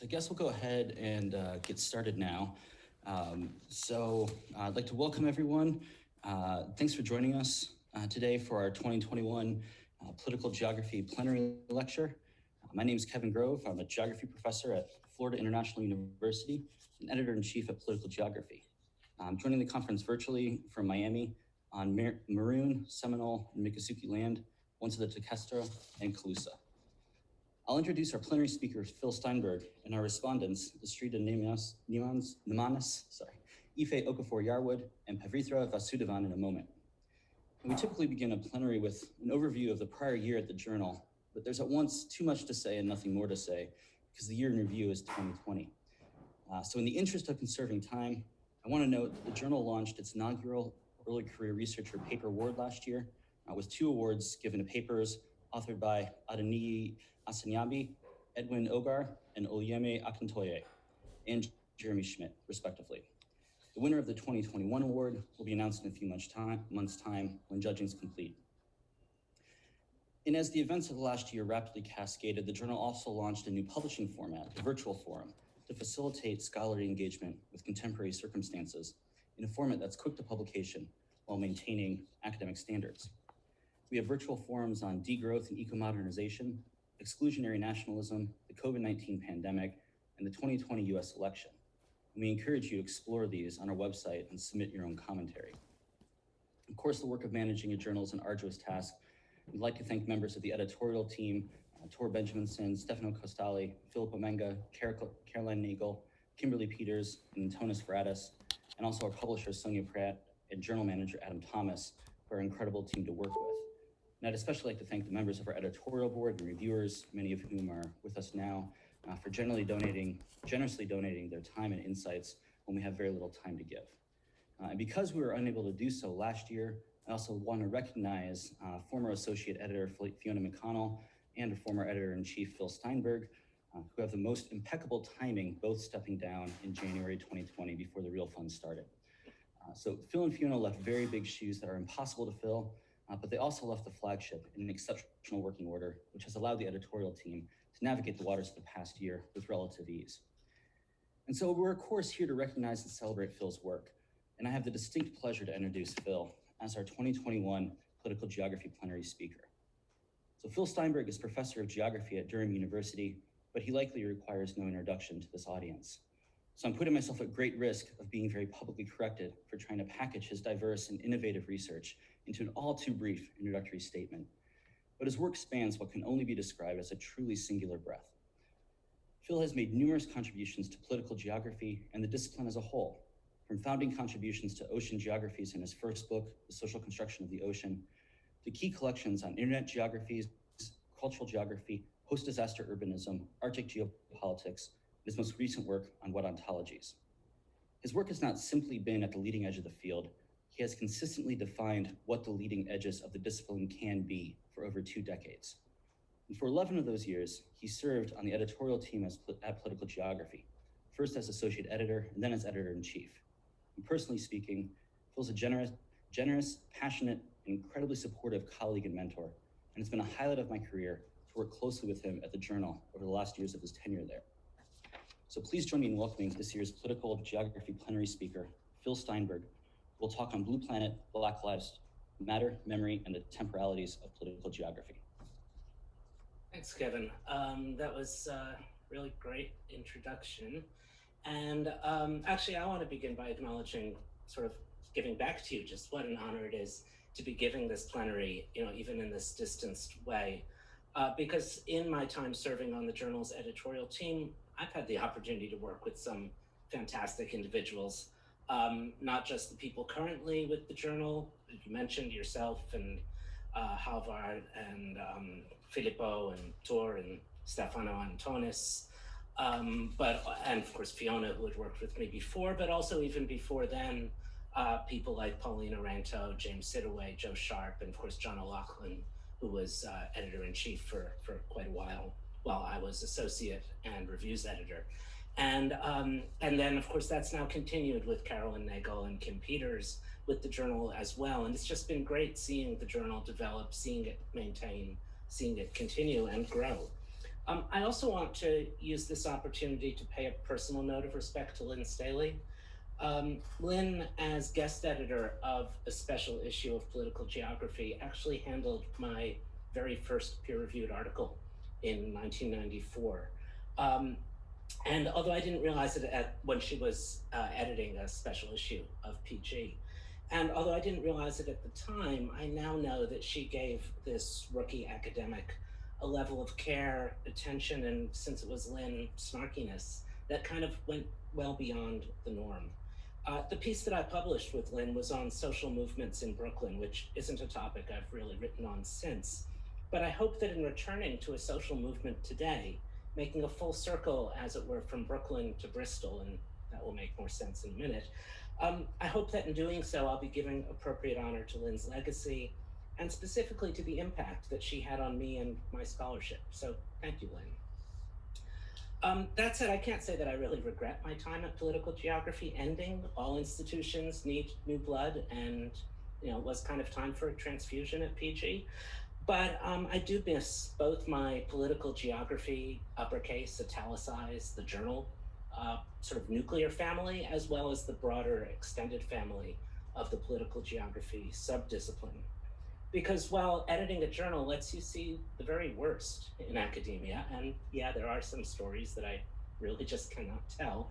So I guess we'll go ahead and get started now. I'd like to welcome everyone. Thanks for joining us today for our 2021 Political Geography Plenary Lecture. My name is Kevin Grove. I'm a geography professor at Florida International University and editor-in-chief at Political Geography. I'm joining the conference virtually from Miami on Maroon, Seminole, and Miccosukee land, once of the Tequestra and Calusa. I'll introduce our plenary speakers, Phil Steinberg, and our respondents, Astrida Nimanes, Ife Okafor Yarwood, and Pavitra Vasudevan in a moment. And we typically begin a plenary with an overview of the prior year at the journal, but there's at once too much to say and nothing more to say because the year in review is 2020. So in the interest of conserving time, I want to note that the journal launched its inaugural Early Career Researcher Paper Award last year with 2 awards given to papers authored by Adeniyi Asanyabi, Edwin Ogar, and Oyeme Akintoye, and Jeremy Schmidt, respectively. The winner of the 2021 award will be announced in a few months' time when judging is complete. And as the events of the last year rapidly cascaded, the journal also launched a new publishing format, the virtual forum, to facilitate scholarly engagement with contemporary circumstances in a format that's quick to publication while maintaining academic standards. We have virtual forums on degrowth and eco-modernization, exclusionary nationalism, the COVID-19 pandemic, and the 2020 US election. And we encourage you to explore these on our website and submit your own commentary. Of course, the work of managing a journal is an arduous task. We'd like to thank members of the editorial team, Tor Benjaminson, Stefano Costali, Philip Omenga, Caroline Nagel, Kimberly Peters, and Antonis Veratis, and also our publisher, Sonia Pratt, and journal manager, Adam Thomas, who are an incredible team to work with. And I'd especially like to thank the members of our editorial board and reviewers, many of whom are with us now, for generously donating their time and insights when we have very little time to give. And because we were unable to do so last year, I also want to recognize former associate editor Fiona McConnell and former editor-in-chief Phil Steinberg, who have the most impeccable timing, both stepping down in January 2020 before the real fun started. So Phil and Fiona left very big shoes that are impossible to fill, but they also left the flagship in an exceptional working order, which has allowed the editorial team to navigate the waters of the past year with relative ease. And so we're, of course, here to recognize and celebrate Phil's work. And I have the distinct pleasure to introduce Phil as our 2021 Political Geography Plenary Speaker. So Phil Steinberg is professor of geography at Durham University, but he likely requires no introduction to this audience. So I'm putting myself at great risk of being very publicly corrected for trying to package his diverse and innovative research into an all too brief introductory statement. But his work spans what can only be described as a truly singular breadth. Phil has made numerous contributions to political geography and the discipline as a whole, from founding contributions to ocean geographies in his first book, The Social Construction of the Ocean, to key collections on internet geographies, cultural geography, post-disaster urbanism, Arctic geopolitics, and his most recent work on wet ontologies. His work has not simply been at the leading edge of the field. He has consistently defined what the leading edges of the discipline can be for over 2 decades. And for 11 of those years, he served on the editorial team at Political Geography, first as associate editor and then as editor-in-chief. And personally speaking, Phil's a generous, passionate, and incredibly supportive colleague and mentor, and it's been a highlight of my career to work closely with him at the Journal over the last years of his tenure there. So please join me in welcoming this year's Political Geography Plenary Speaker, Phil Steinberg, who will talk on Blue Planet, Black Lives Matter, Memory, and the Temporalities of Political Geography. Thanks, Kevin. That was a really great introduction. And actually, I want to begin by acknowledging, sort of giving back to you just what an honor it is to be giving this plenary, even in this distanced way. Because in my time serving on the Journal's editorial team, I've had the opportunity to work with some fantastic individuals, not just the people currently with the Journal. You mentioned yourself and Halvard and Filippo and Tor and Stefano and Antonis, and of course Fiona, who had worked with me before, but also even before then, people like Paulina Ranto, James Sidaway, Joe Sharp, and of course John O'Loughlin, who was editor-in-chief for quite a while I was associate and reviews editor. And then, of course, that's now continued with Carolyn Nagel and Kim Peters with the Journal as well. And it's just been great seeing the Journal develop, seeing it maintain, seeing it continue and grow. I also want to use this opportunity to pay a personal note of respect to Lynn Staley. Lynn, as guest editor of a special issue of Political Geography, actually handled my very first peer-reviewed article in 1994. And although I didn't realize it when she was editing a special issue of PG, and although I didn't realize it at the time, I now know that she gave this rookie academic a level of care, attention, and since it was Lynn, snarkiness that kind of went well beyond the norm. The piece that I published with Lynn was on social movements in Brooklyn, which isn't a topic I've really written on since. But I hope that in returning to a social movement today, making a full circle, as it were, from Brooklyn to Bristol, and that will make more sense in a minute, I hope that in doing so, I'll be giving appropriate honor to Lynn's legacy, and specifically to the impact that she had on me and my scholarship. So thank you, Lynn. That said, I can't say that I really regret my time at Political Geography ending. All institutions need new blood, and it was kind of time for a transfusion at PG. But I do miss both my Political Geography, uppercase, italicized, the journal, sort of nuclear family, as well as the broader extended family of the Political Geography subdiscipline. Because while editing a journal lets you see the very worst in academia, and yeah, there are some stories that I really just cannot tell,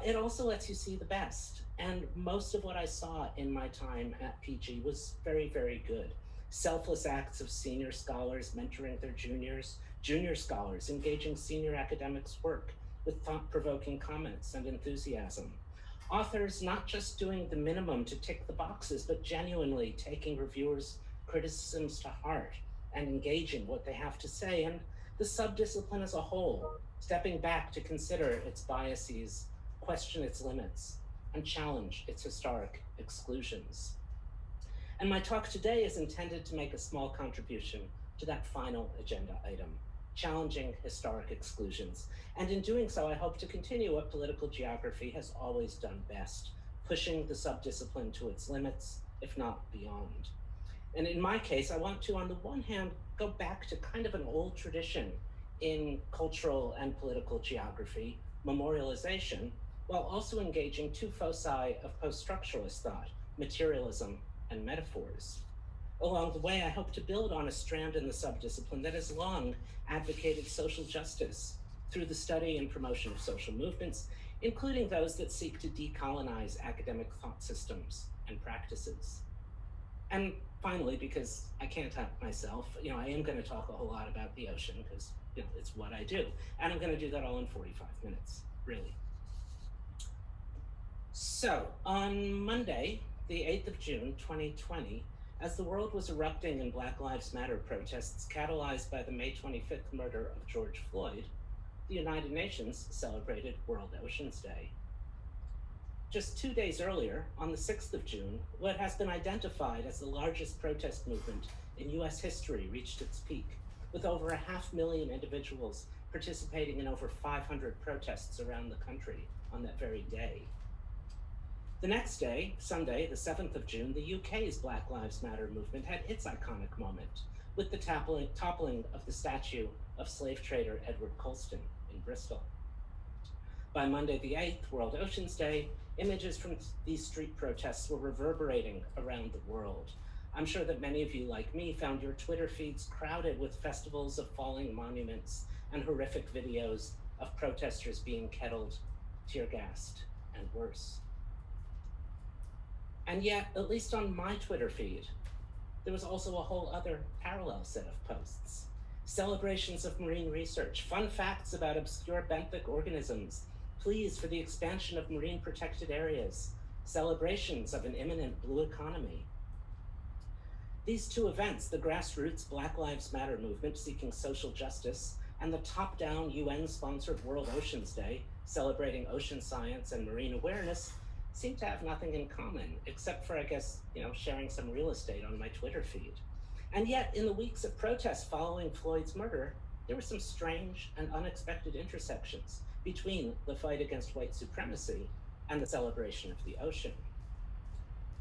it also lets you see the best. And most of what I saw in my time at PG was very, very good. Selfless acts of senior scholars mentoring their juniors, junior scholars engaging senior academics' work with thought-provoking comments and enthusiasm. Authors not just doing the minimum to tick the boxes, but genuinely taking reviewers' criticisms to heart and engaging what they have to say, and the subdiscipline as a whole, stepping back to consider its biases, question its limits, and challenge its historic exclusions. And my talk today is intended to make a small contribution to that final agenda item, challenging historic exclusions. And in doing so, I hope to continue what Political Geography has always done best, pushing the subdiscipline to its limits, if not beyond. And in my case, I want to, on the one hand, go back to kind of an old tradition in cultural and political geography, memorialization, while also engaging two foci of post-structuralist thought, materialism and metaphors. Along the way, I hope to build on a strand in the subdiscipline that has long advocated social justice through the study and promotion of social movements, including those that seek to decolonize academic thought systems and practices. And finally, because I can't help myself, I am going to talk a whole lot about the ocean because, it's what I do. And I'm going to do that all in 45 minutes, really. So on Monday, the 8th of June, 2020, as the world was erupting in Black Lives Matter protests catalyzed by the May 25th murder of George Floyd, the United Nations celebrated World Oceans Day. Just 2 days earlier, on the 6th of June, what has been identified as the largest protest movement in US history reached its peak, with over 500,000 individuals participating in over 500 protests around the country on that very day. The next day, Sunday, the 7th of June, the UK's Black Lives Matter movement had its iconic moment, with the toppling of the statue of slave trader Edward Colston in Bristol. By Monday the 8th, World Oceans Day, images from these street protests were reverberating around the world. I'm sure that many of you, like me, found your Twitter feeds crowded with festivals of falling monuments and horrific videos of protesters being kettled, tear-gassed, and worse. And yet, at least on my Twitter feed, there was also a whole other parallel set of posts. Celebrations of marine research, fun facts about obscure benthic organisms, pleas for the expansion of marine protected areas, celebrations of an imminent blue economy. These two events, the grassroots Black Lives Matter movement seeking social justice and the top-down UN-sponsored World Oceans Day, celebrating ocean science and marine awareness, seem to have nothing in common, except for, I guess, sharing some real estate on my Twitter feed. And yet, in the weeks of protests following Floyd's murder, there were some strange and unexpected intersections between the fight against white supremacy and the celebration of the ocean.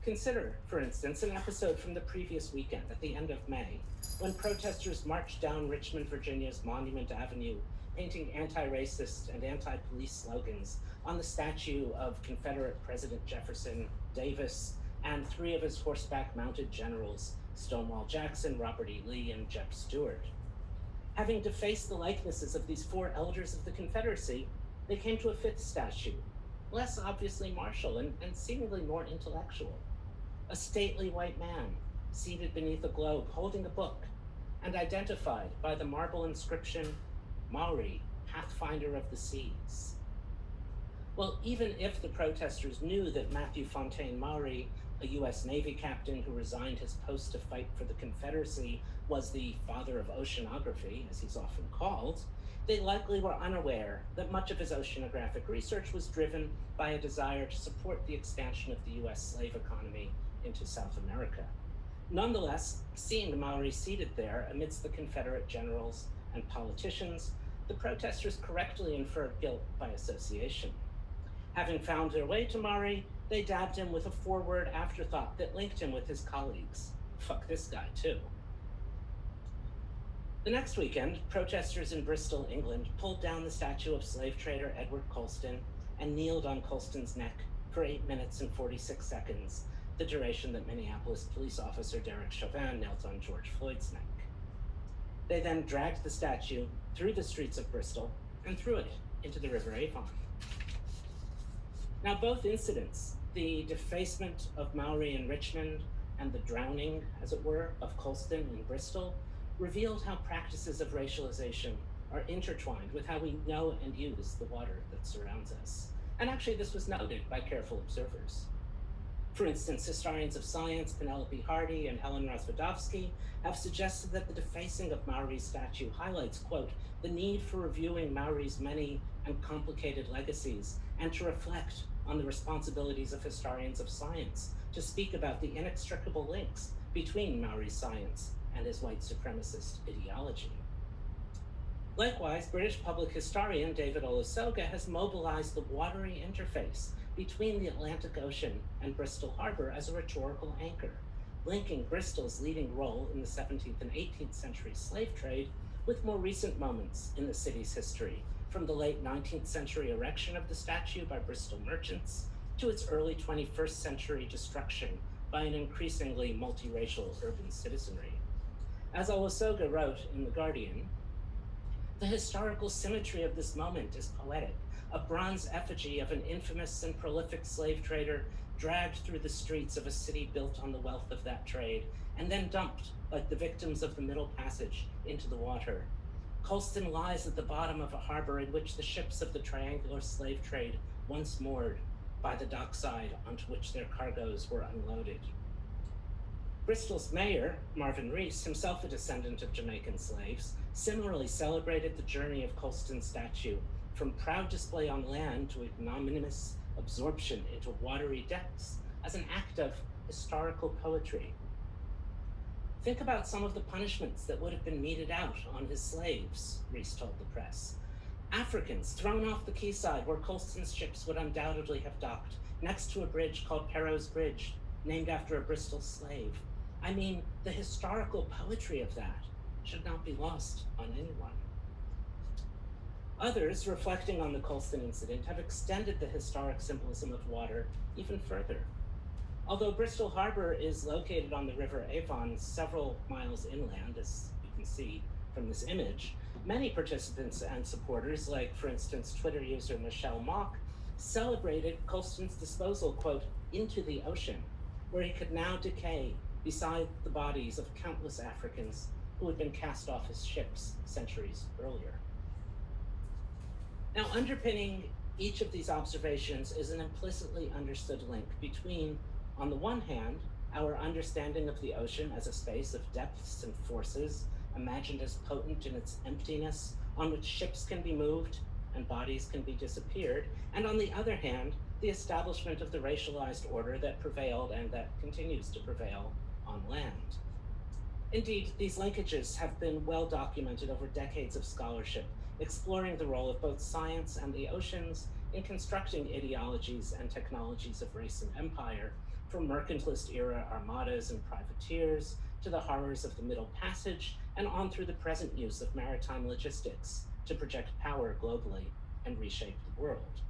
Consider, for instance, an episode from the previous weekend at the end of May, when protesters marched down Richmond, Virginia's Monument Avenue, painting anti-racist and anti-police slogans on the statue of Confederate President Jefferson Davis and three of his horseback-mounted generals, Stonewall Jackson, Robert E. Lee, and Jeb Stuart. Having defaced the likenesses of these four elders of the Confederacy, they came to a fifth statue, less obviously martial and seemingly more intellectual. A stately white man, seated beneath a globe, holding a book, and identified by the marble inscription, Maori, Pathfinder of the Seas. Well, even if the protesters knew that Matthew Fontaine Maury, a US Navy captain who resigned his post to fight for the Confederacy, was the father of oceanography, as he's often called, they likely were unaware that much of his oceanographic research was driven by a desire to support the expansion of the US slave economy into South America. Nonetheless, seeing Maori seated there amidst the Confederate generals and politicians, the protesters correctly inferred guilt by association. Having found their way to Maori, they dabbed him with a four-word afterthought that linked him with his colleagues. Fuck this guy, too. The next weekend, protesters in Bristol, England, pulled down the statue of slave trader Edward Colston and kneeled on Colston's neck for 8 minutes and 46 seconds, the duration that Minneapolis police officer Derek Chauvin knelt on George Floyd's neck. They then dragged the statue through the streets of Bristol and threw it into the River Avon. Now, both incidents, the defacement of Maori in Richmond and the drowning, as it were, of Colston in Bristol, revealed how practices of racialization are intertwined with how we know and use the water that surrounds us. And actually, this was noted by careful observers. For instance, historians of science Penelope Hardy and Helen Rozwadowski have suggested that the defacing of Maori's statue highlights, quote, the need for reviewing Maori's many and complicated legacies and to reflect on the responsibilities of historians of science to speak about the inextricable links between Maori science and his white supremacist ideology. Likewise, British public historian David Olusoga has mobilized the watery interface between the Atlantic Ocean and Bristol Harbor as a rhetorical anchor, linking Bristol's leading role in the 17th and 18th century slave trade with more recent moments in the city's history, from the late 19th century erection of the statue by Bristol merchants to its early 21st century destruction by an increasingly multiracial urban citizenry. As Olusoga wrote in The Guardian, the historical symmetry of this moment is poetic, a bronze effigy of an infamous and prolific slave trader dragged through the streets of a city built on the wealth of that trade, and then dumped, like the victims of the Middle Passage, into the water. Colston lies at the bottom of a harbor in which the ships of the triangular slave trade once moored by the dockside onto which their cargoes were unloaded. Bristol's mayor, Marvin Rees, himself a descendant of Jamaican slaves, similarly celebrated the journey of Colston's statue from proud display on land to ignominious absorption into watery depths as an act of historical poetry. Think about some of the punishments that would have been meted out on his slaves, Rees told the press. Africans thrown off the quayside where Colston's ships would undoubtedly have docked, next to a bridge called Perrow's Bridge, named after a Bristol slave. I mean, the historical poetry of that should not be lost on anyone. Others, reflecting on the Colston incident, have extended the historic symbolism of water even further. Although Bristol Harbor is located on the River Avon several miles inland, as you can see from this image, many participants and supporters, like, for instance, Twitter user Michelle Mock, celebrated Colston's disposal, quote, into the ocean, where he could now decay beside the bodies of countless Africans who had been cast off his ships centuries earlier. Now, underpinning each of these observations is an implicitly understood link between, on the one hand, our understanding of the ocean as a space of depths and forces, imagined as potent in its emptiness, on which ships can be moved and bodies can be disappeared, and on the other hand, the establishment of the racialized order that prevailed and that continues to prevail on land. Indeed, these linkages have been well documented over decades of scholarship, exploring the role of both science and the oceans in constructing ideologies and technologies of race and empire, from mercantilist era armadas and privateers to the horrors of the Middle Passage and on through the present use of maritime logistics to project power globally and reshape the world.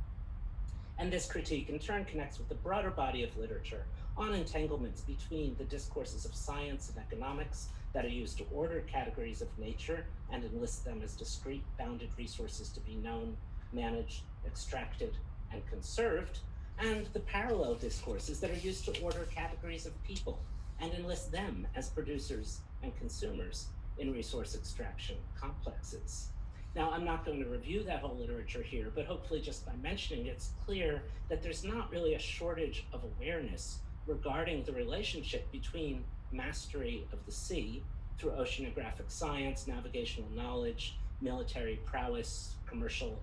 And this critique in turn connects with the broader body of literature on entanglements between the discourses of science and economics that are used to order categories of nature and enlist them as discrete, bounded resources to be known, managed, extracted, and conserved, and the parallel discourses that are used to order categories of people and enlist them as producers and consumers in resource extraction complexes. Now, I'm not going to review that whole literature here, but hopefully just by mentioning it's clear that there's not really a shortage of awareness regarding the relationship between mastery of the sea through oceanographic science, navigational knowledge, military prowess, commercial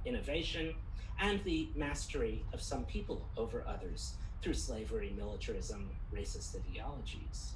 innovation, and the mastery of some people over others through slavery, militarism, racist ideologies.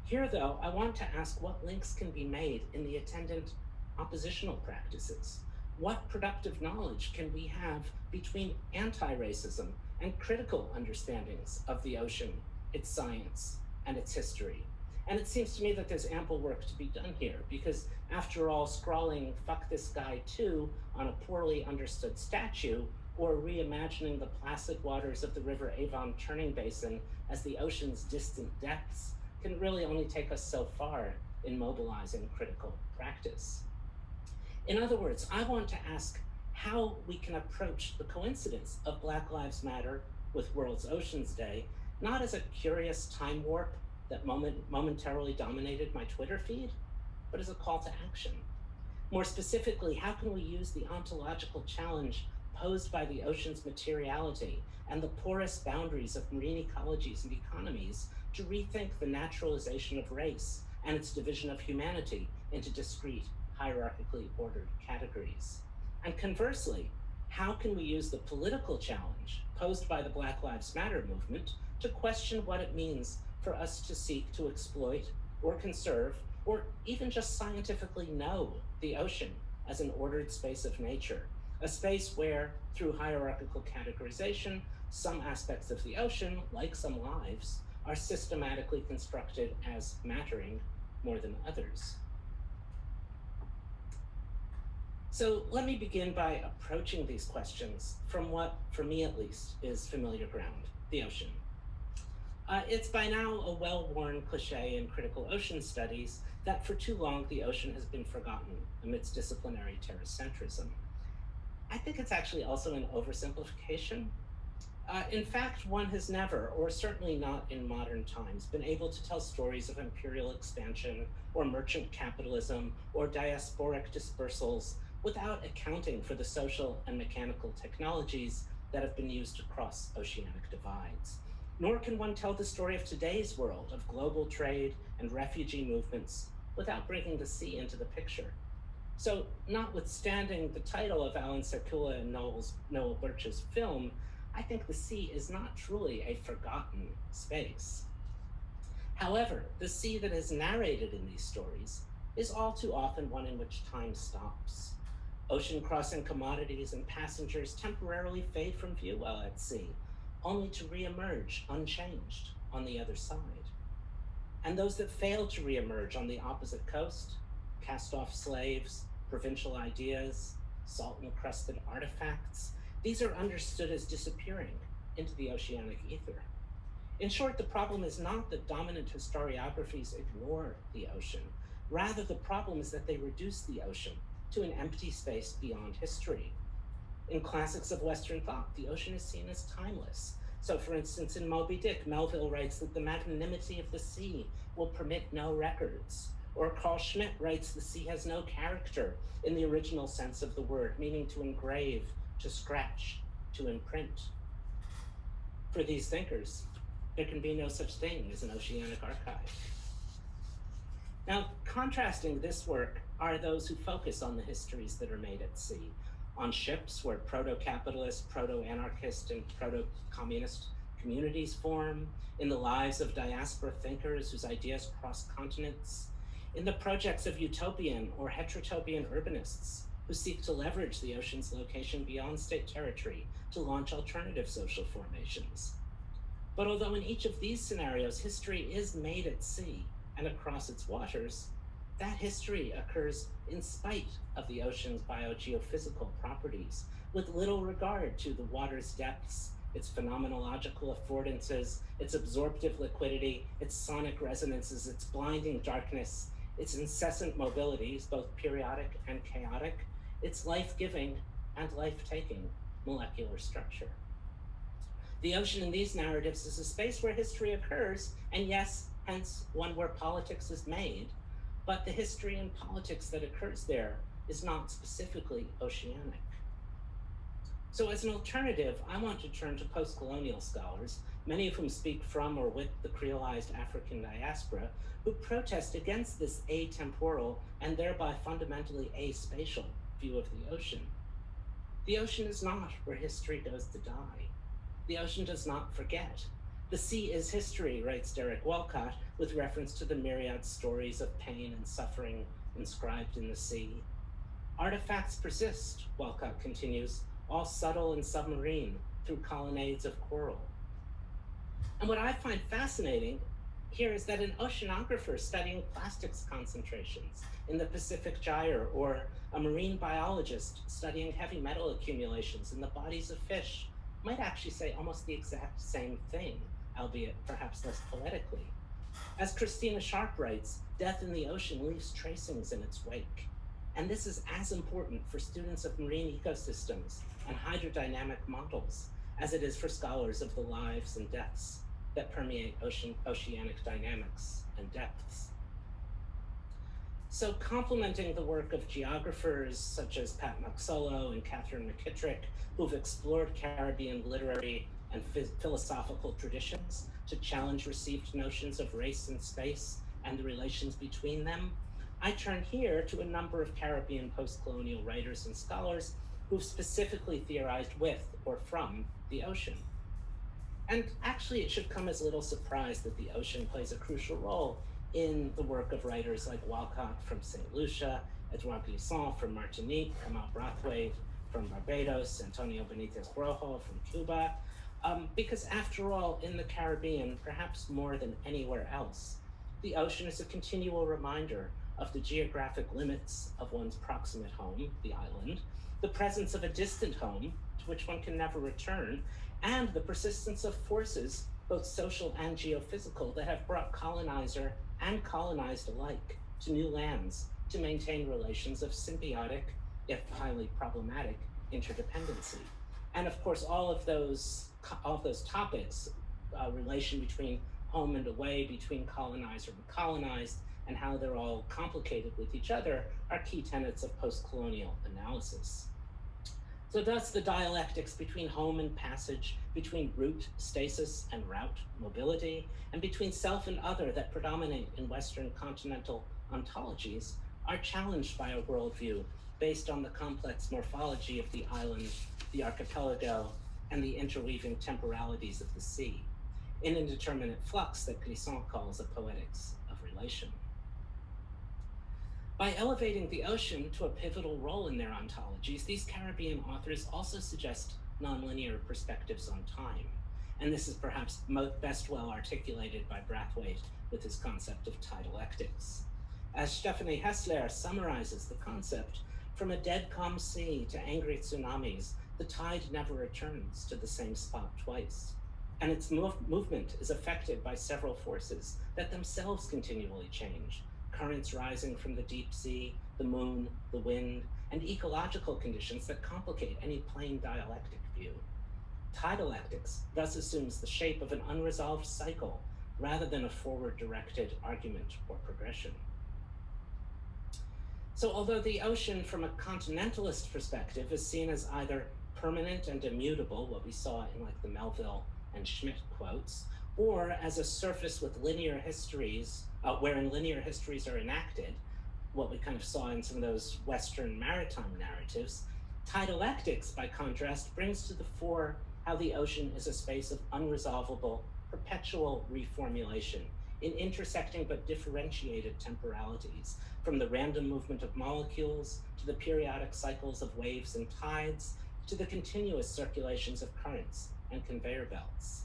Here, though, I want to ask what links can be made in the attendant oppositional practices. What productive knowledge can we have between anti-racism and critical understandings of the ocean, its science, and its history? And it seems to me that there's ample work to be done here because after all, scrawling "fuck this guy too" on a poorly understood statue or reimagining the placid waters of the River Avon turning basin as the ocean's distant depths can really only take us so far in mobilizing critical practice. In other words, I want to ask how we can approach the coincidence of Black Lives Matter with World's Oceans Day, not as a curious time warp that momentarily dominated my Twitter feed, but as a call to action. More specifically, how can we use the ontological challenge posed by the ocean's materiality and the porous boundaries of marine ecologies and economies to rethink the naturalization of race and its division of humanity into discrete, hierarchically ordered categories? And conversely, how can we use the political challenge posed by the Black Lives Matter movement to question what it means for us to seek to exploit or conserve or even just scientifically know the ocean as an ordered space of nature, a space where, through hierarchical categorization, some aspects of the ocean, like some lives, are systematically constructed as mattering more than others? So let me begin by approaching these questions from what, for me at least, is familiar ground, the ocean. It's by now a well-worn cliche in critical ocean studies that for too long the ocean has been forgotten amidst disciplinary terracentrism. I think it's actually also an oversimplification. In fact, one has never, or certainly not in modern times, been able to tell stories of imperial expansion or merchant capitalism or diasporic dispersals without accounting for the social and mechanical technologies that have been used to cross oceanic divides. Nor can one tell the story of today's world of global trade and refugee movements without bringing the sea into the picture. So, notwithstanding the title of Alan Serkula and Noel Birch's film, I think the sea is not truly a forgotten space. However, the sea that is narrated in these stories is all too often one in which time stops. Ocean crossing commodities and passengers temporarily fade from view while at sea, only to reemerge unchanged on the other side. And those that fail to reemerge on the opposite coast, cast-off slaves, provincial ideas, salt-encrusted artifacts, these are understood as disappearing into the oceanic ether. In short, the problem is not that dominant historiographies ignore the ocean. Rather, the problem is that they reduce the ocean to an empty space beyond history. In classics of Western thought, the ocean is seen as timeless. So for instance, in Moby Dick, Melville writes that the magnanimity of the sea will permit no records. Or Carl Schmitt writes the sea has no character in the original sense of the word, meaning to engrave, to scratch, to imprint. For these thinkers, there can be no such thing as an oceanic archive. Now, contrasting this work are those who focus on the histories that are made at sea, on ships where proto-capitalist, proto-anarchist, and proto-communist communities form, in the lives of diaspora thinkers whose ideas cross continents, in the projects of utopian or heterotopian urbanists who seek to leverage the ocean's location beyond state territory to launch alternative social formations. But although in each of these scenarios, history is made at sea and across its waters, that history occurs in spite of the ocean's biogeophysical properties, with little regard to the water's depths, its phenomenological affordances, its absorptive liquidity, its sonic resonances, its blinding darkness, its incessant mobilities, both periodic and chaotic, its life-giving and life-taking molecular structure. The ocean in these narratives is a space where history occurs, and yes, hence one where politics is made, but the history and politics that occurs there is not specifically oceanic. So as an alternative, I want to turn to post-colonial scholars, many of whom speak from or with the creolized African diaspora, who protest against this atemporal and thereby fundamentally aspatial view of the ocean. The ocean is not where history goes to die. The ocean does not forget. The sea is history, writes Derek Walcott, with reference to the myriad stories of pain and suffering inscribed in the sea. Artifacts persist, Walcott continues, all subtle and submarine, through colonnades of coral. And what I find fascinating here is that an oceanographer studying plastics concentrations in the Pacific Gyre, or a marine biologist studying heavy metal accumulations in the bodies of fish, might actually say almost the exact same thing, albeit perhaps less poetically. As Christina Sharp writes, death in the ocean leaves tracings in its wake. And this is as important for students of marine ecosystems and hydrodynamic models as it is for scholars of the lives and deaths that permeate oceanic dynamics and depths. So complementing the work of geographers such as Pat Macsolo and Catherine McKittrick, who've explored Caribbean literary and philosophical traditions to challenge received notions of race and space and the relations between them, I turn here to a number of Caribbean post-colonial writers and scholars who've specifically theorized with or from the ocean. And actually, it should come as little surprise that the ocean plays a crucial role in the work of writers like Walcott from St. Lucia, Edouard Glissant from Martinique, Kamal Brathwaite from Barbados, Antonio Benitez Rojo from Cuba, because after all, in the Caribbean, perhaps more than anywhere else, the ocean is a continual reminder of the geographic limits of one's proximate home, the island, the presence of a distant home to which one can never return, and the persistence of forces, both social and geophysical, that have brought colonizer and colonized alike to new lands to maintain relations of symbiotic, if highly problematic, interdependency. And of course, all of those topics, relation between home and away, between colonizer and colonized, and how they're all complicated with each other, are key tenets of post-colonial analysis. So thus the dialectics between home and passage, between route, stasis, and route, mobility, and between self and other that predominate in Western continental ontologies are challenged by a worldview based on the complex morphology of the island, the archipelago, and the interweaving temporalities of the sea, in indeterminate flux that Glissant calls a poetics of relation. By elevating the ocean to a pivotal role in their ontologies, these Caribbean authors also suggest nonlinear perspectives on time. And this is perhaps best well articulated by Brathwaite with his concept of tidalectics. As Stephanie Hessler summarizes the concept, from a dead calm sea to angry tsunamis, the tide never returns to the same spot twice. And its movement is affected by several forces that themselves continually change: currents rising from the deep sea, the moon, the wind, and ecological conditions that complicate any plain dialectic view. Tidalectics thus assumes the shape of an unresolved cycle rather than a forward-directed argument or progression. So although the ocean from a continentalist perspective is seen as either permanent and immutable, what we saw in like the Melville and Schmidt quotes, or as a surface with linear histories, wherein linear histories are enacted, what we kind of saw in some of those Western maritime narratives, tidalectics, by contrast, brings to the fore how the ocean is a space of unresolvable, perpetual reformulation in intersecting but differentiated temporalities, from the random movement of molecules to the periodic cycles of waves and tides, to the continuous circulations of currents and conveyor belts.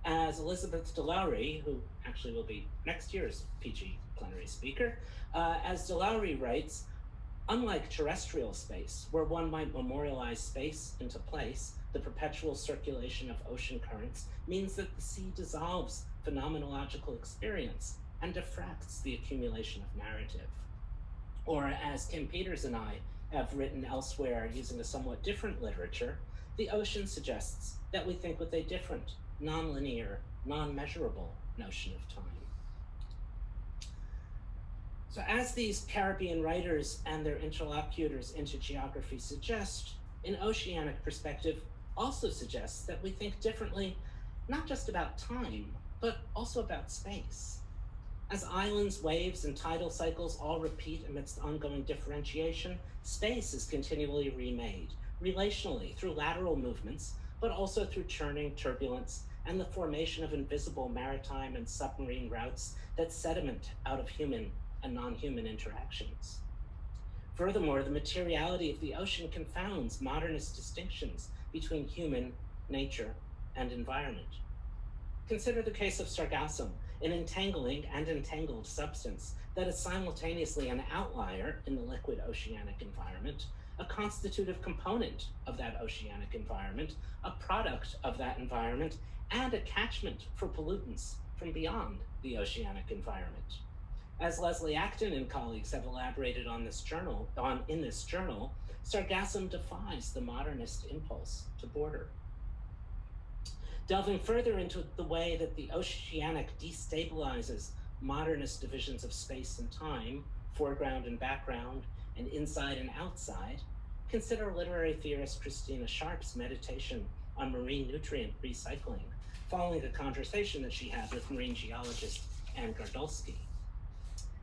As Elizabeth DeLowry, who actually will be next year's PG plenary speaker, as DeLowry writes, unlike terrestrial space, where one might memorialize space into place, the perpetual circulation of ocean currents means that the sea dissolves phenomenological experience and diffracts the accumulation of narrative. Or, as Kim Peters and I have written elsewhere using a somewhat different literature, the ocean suggests that we think with a different, nonlinear, non-measurable notion of time. So as these Caribbean writers and their interlocutors into geography suggest, an oceanic perspective also suggests that we think differently, not just about time, but also about space. As islands, waves, and tidal cycles all repeat amidst ongoing differentiation, space is continually remade, relationally through lateral movements, but also through churning turbulence and the formation of invisible maritime and submarine routes that sediment out of human and non-human interactions. Furthermore, the materiality of the ocean confounds modernist distinctions between human, nature, and environment. Consider the case of sargassum, an entangling and entangled substance that is simultaneously an outlier in the liquid oceanic environment, a constitutive component of that oceanic environment, a product of that environment, and a catchment for pollutants from beyond the oceanic environment. As Leslie Acton and colleagues have elaborated in this journal, sargassum defies the modernist impulse to border. Delving further into the way that the oceanic destabilizes modernist divisions of space and time, foreground and background, and inside and outside, consider literary theorist Christina Sharp's meditation on marine nutrient recycling, following a conversation that she had with marine geologist Anne Gardolski.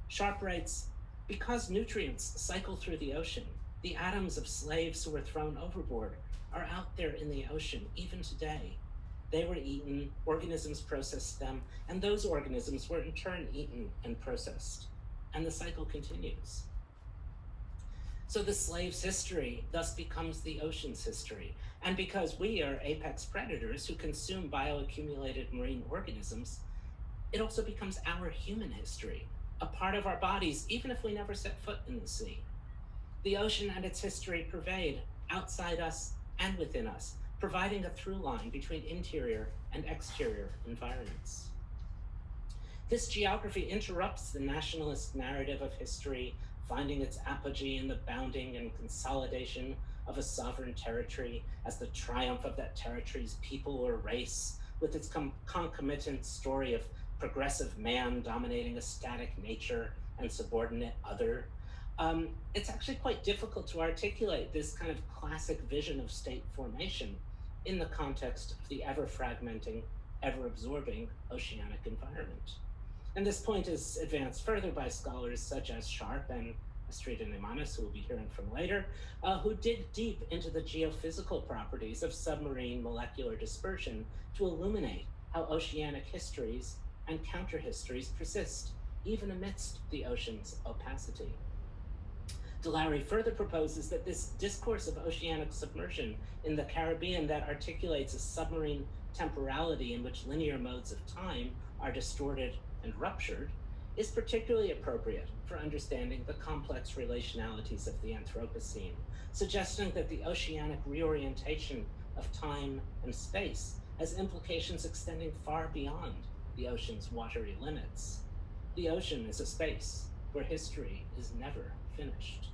Sharp writes, because nutrients cycle through the ocean, the atoms of slaves who were thrown overboard are out there in the ocean even today. They were eaten, organisms processed them, and those organisms were in turn eaten and processed. And the cycle continues. So the slave's history thus becomes the ocean's history. And because we are apex predators who consume bioaccumulated marine organisms, it also becomes our human history, a part of our bodies, even if we never set foot in the sea. The ocean and its history pervade outside us and within us, providing a through line between interior and exterior environments. This geography interrupts the nationalist narrative of history, finding its apogee in the bounding and consolidation of a sovereign territory as the triumph of that territory's people or race, with its concomitant story of progressive man dominating a static nature and subordinate other. It's actually quite difficult to articulate this kind of classic vision of state formation in the context of the ever-fragmenting, ever-absorbing oceanic environment. And this point is advanced further by scholars such as Sharp and Astrida Nimanes, who we'll be hearing from later, who dig deep into the geophysical properties of submarine molecular dispersion to illuminate how oceanic histories and counter-histories persist, even amidst the ocean's opacity. DeLowry further proposes that this discourse of oceanic submersion in the Caribbean that articulates a submarine temporality in which linear modes of time are distorted and ruptured is particularly appropriate for understanding the complex relationalities of the Anthropocene, suggesting that the oceanic reorientation of time and space has implications extending far beyond the ocean's watery limits. The ocean is a space where history is never finished.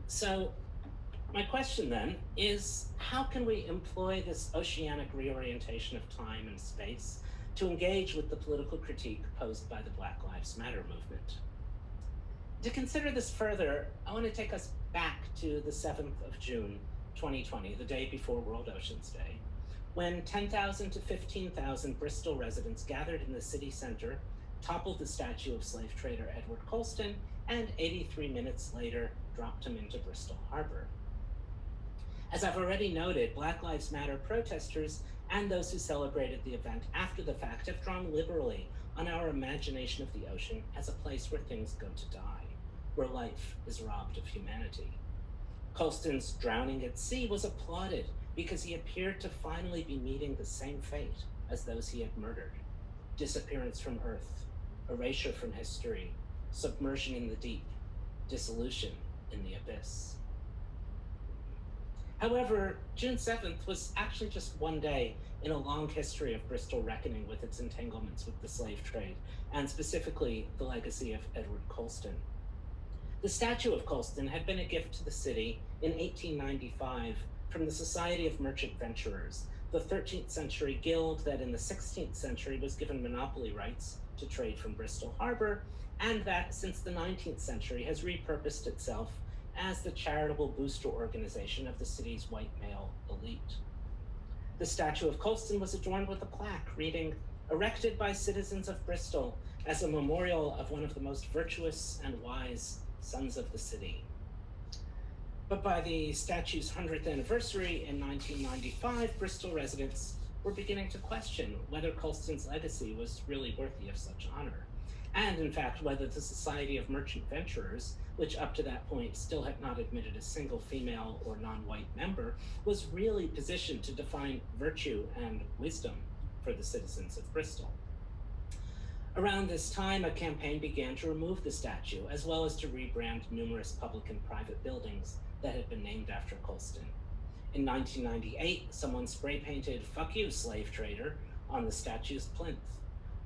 So my question then is, how can we employ this oceanic reorientation of time and space to engage with the political critique posed by the Black Lives Matter movement? To consider this further, I want to take us back to the 7th of June, 2020, the day before World Oceans Day, when 10,000 to 15,000 Bristol residents gathered in the city center, toppled the statue of slave trader Edward Colston, and 83 minutes later, dropped him into Bristol Harbor. As I've already noted, Black Lives Matter protesters and those who celebrated the event after the fact have drawn liberally on our imagination of the ocean as a place where things go to die, where life is robbed of humanity. Colston's drowning at sea was applauded because he appeared to finally be meeting the same fate as those he had murdered: disappearance from Earth, erasure from history, submersion in the deep, dissolution in the abyss. However, June 7th was actually just one day in a long history of Bristol reckoning with its entanglements with the slave trade, and specifically the legacy of Edward Colston. The statue of Colston had been a gift to the city in 1895 from the Society of Merchant Venturers, the 13th century guild that in the 16th century was given monopoly rights to trade from Bristol Harbor, and that since the 19th century has repurposed itself as the charitable booster organization of the city's white male elite. The statue of Colston was adorned with a plaque reading, "Erected by citizens of Bristol as a memorial of one of the most virtuous and wise sons of the city." But by the statue's 100th anniversary in 1995, Bristol residents were beginning to question whether Colston's legacy was really worthy of such honor, and in fact, whether the Society of Merchant Venturers, which up to that point still had not admitted a single female or non-white member, was really positioned to define virtue and wisdom for the citizens of Bristol. Around this time, a campaign began to remove the statue, as well as to rebrand numerous public and private buildings that had been named after Colston. In 1998, someone spray painted "Fuck you, slave trader" on the statue's plinth.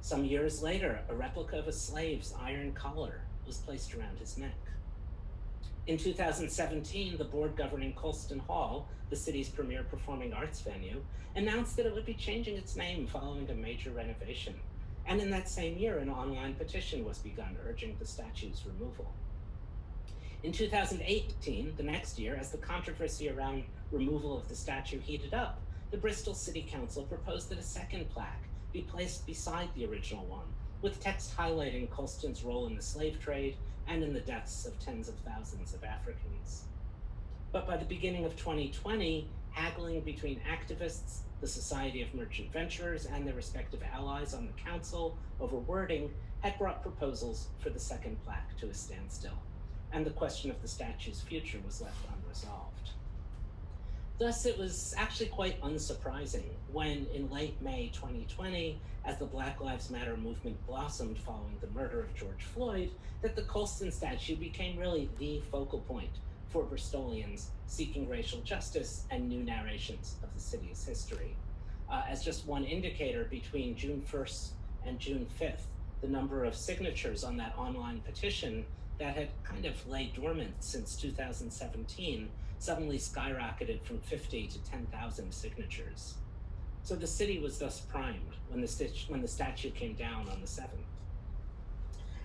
Some years later, a replica of a slave's iron collar was placed around his neck. In 2017, the board governing Colston Hall, the city's premier performing arts venue, announced that it would be changing its name following a major renovation. And in that same year, an online petition was begun urging the statue's removal. In 2018, the next year, as the controversy around removal of the statue heated up, the Bristol City Council proposed that a second plaque be placed beside the original one, with text highlighting Colston's role in the slave trade and in the deaths of tens of thousands of Africans. But by the beginning of 2020, haggling between activists, the Society of Merchant Venturers, and their respective allies on the council over wording had brought proposals for the second plaque to a standstill, and the question of the statue's future was left unresolved. Thus, it was actually quite unsurprising when, in late May 2020, as the Black Lives Matter movement blossomed following the murder of George Floyd, that the Colston statue became really the focal point for Bristolians seeking racial justice and new narrations of the city's history. As just one indicator, between June 1st and June 5th, the number of signatures on that online petition that had kind of laid dormant since 2017 suddenly skyrocketed from 50 to 10,000 signatures. So the city was thus primed when the statue came down on the 7th.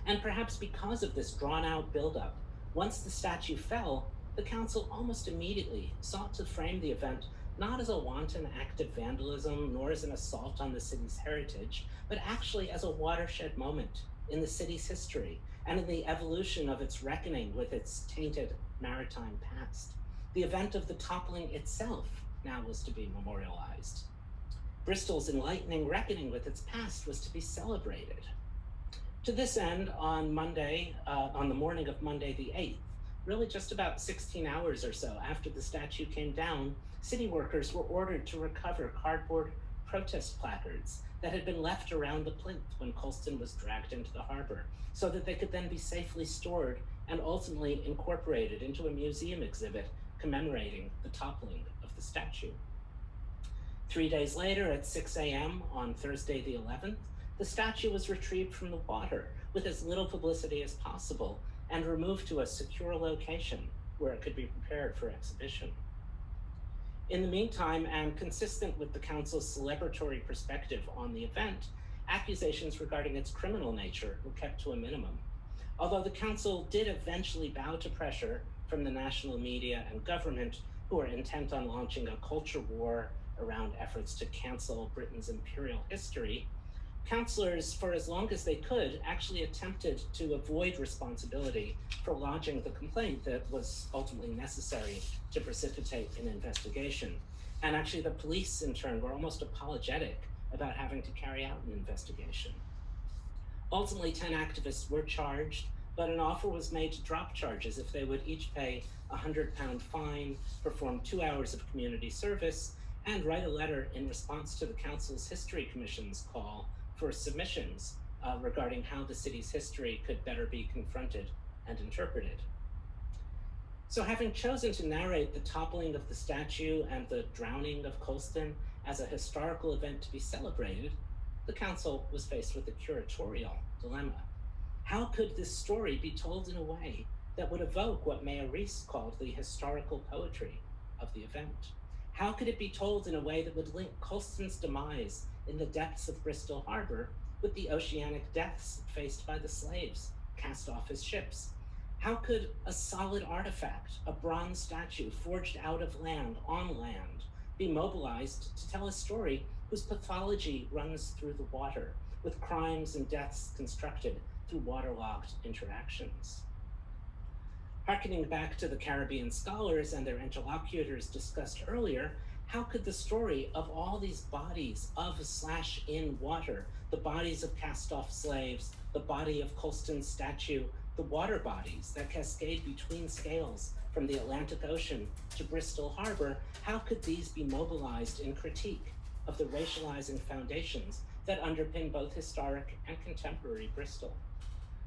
And perhaps because of this drawn-out buildup, once the statue fell, the council almost immediately sought to frame the event not as a wanton act of vandalism, nor as an assault on the city's heritage, but actually as a watershed moment in the city's history and in the evolution of its reckoning with its tainted maritime past. The event of the toppling itself now was to be memorialized. Bristol's enlightening reckoning with its past was to be celebrated. To this end, on the morning of Monday the 8th, really just about 16 hours or so after the statue came down, city workers were ordered to recover cardboard protest placards that had been left around the plinth when Colston was dragged into the harbor, so that they could then be safely stored and ultimately incorporated into a museum exhibit commemorating the toppling of the statue. 3 days later, at 6 a.m. on Thursday the 11th, the statue was retrieved from the water with as little publicity as possible and removed to a secure location where it could be prepared for exhibition. In the meantime, and consistent with the council's celebratory perspective on the event, accusations regarding its criminal nature were kept to a minimum. Although the council did eventually bow to pressure from the national media and government, who were intent on launching a culture war around efforts to cancel Britain's imperial history, councillors, for as long as they could, actually attempted to avoid responsibility for lodging the complaint that was ultimately necessary to precipitate an investigation. And actually the police, in turn, were almost apologetic about having to carry out an investigation. Ultimately, 10 activists were charged, but an offer was made to drop charges if they would each pay a £100 fine, perform 2 hours of community service, and write a letter in response to the Council's History Commission's call for submissions regarding how the city's history could better be confronted and interpreted. So having chosen to narrate the toppling of the statue and the drowning of Colston as a historical event to be celebrated, the council was faced with a curatorial dilemma. How could this story be told in a way that would evoke what Mayor Reese called the historical poetry of the event? How could it be told in a way that would link Colston's demise in the depths of Bristol Harbor with the oceanic deaths faced by the slaves cast off his ships? How could a solid artifact, a bronze statue forged out of land, on land, be mobilized to tell a story whose pathology runs through the water, with crimes and deaths constructed through waterlogged interactions? Harkening back to the Caribbean scholars and their interlocutors discussed earlier, how could the story of all these bodies of/in water, the bodies of cast-off slaves, the body of Colston's statue, the water bodies that cascade between scales from the Atlantic Ocean to Bristol Harbor, how could these be mobilized in critique of the racializing foundations that underpin both historic and contemporary Bristol?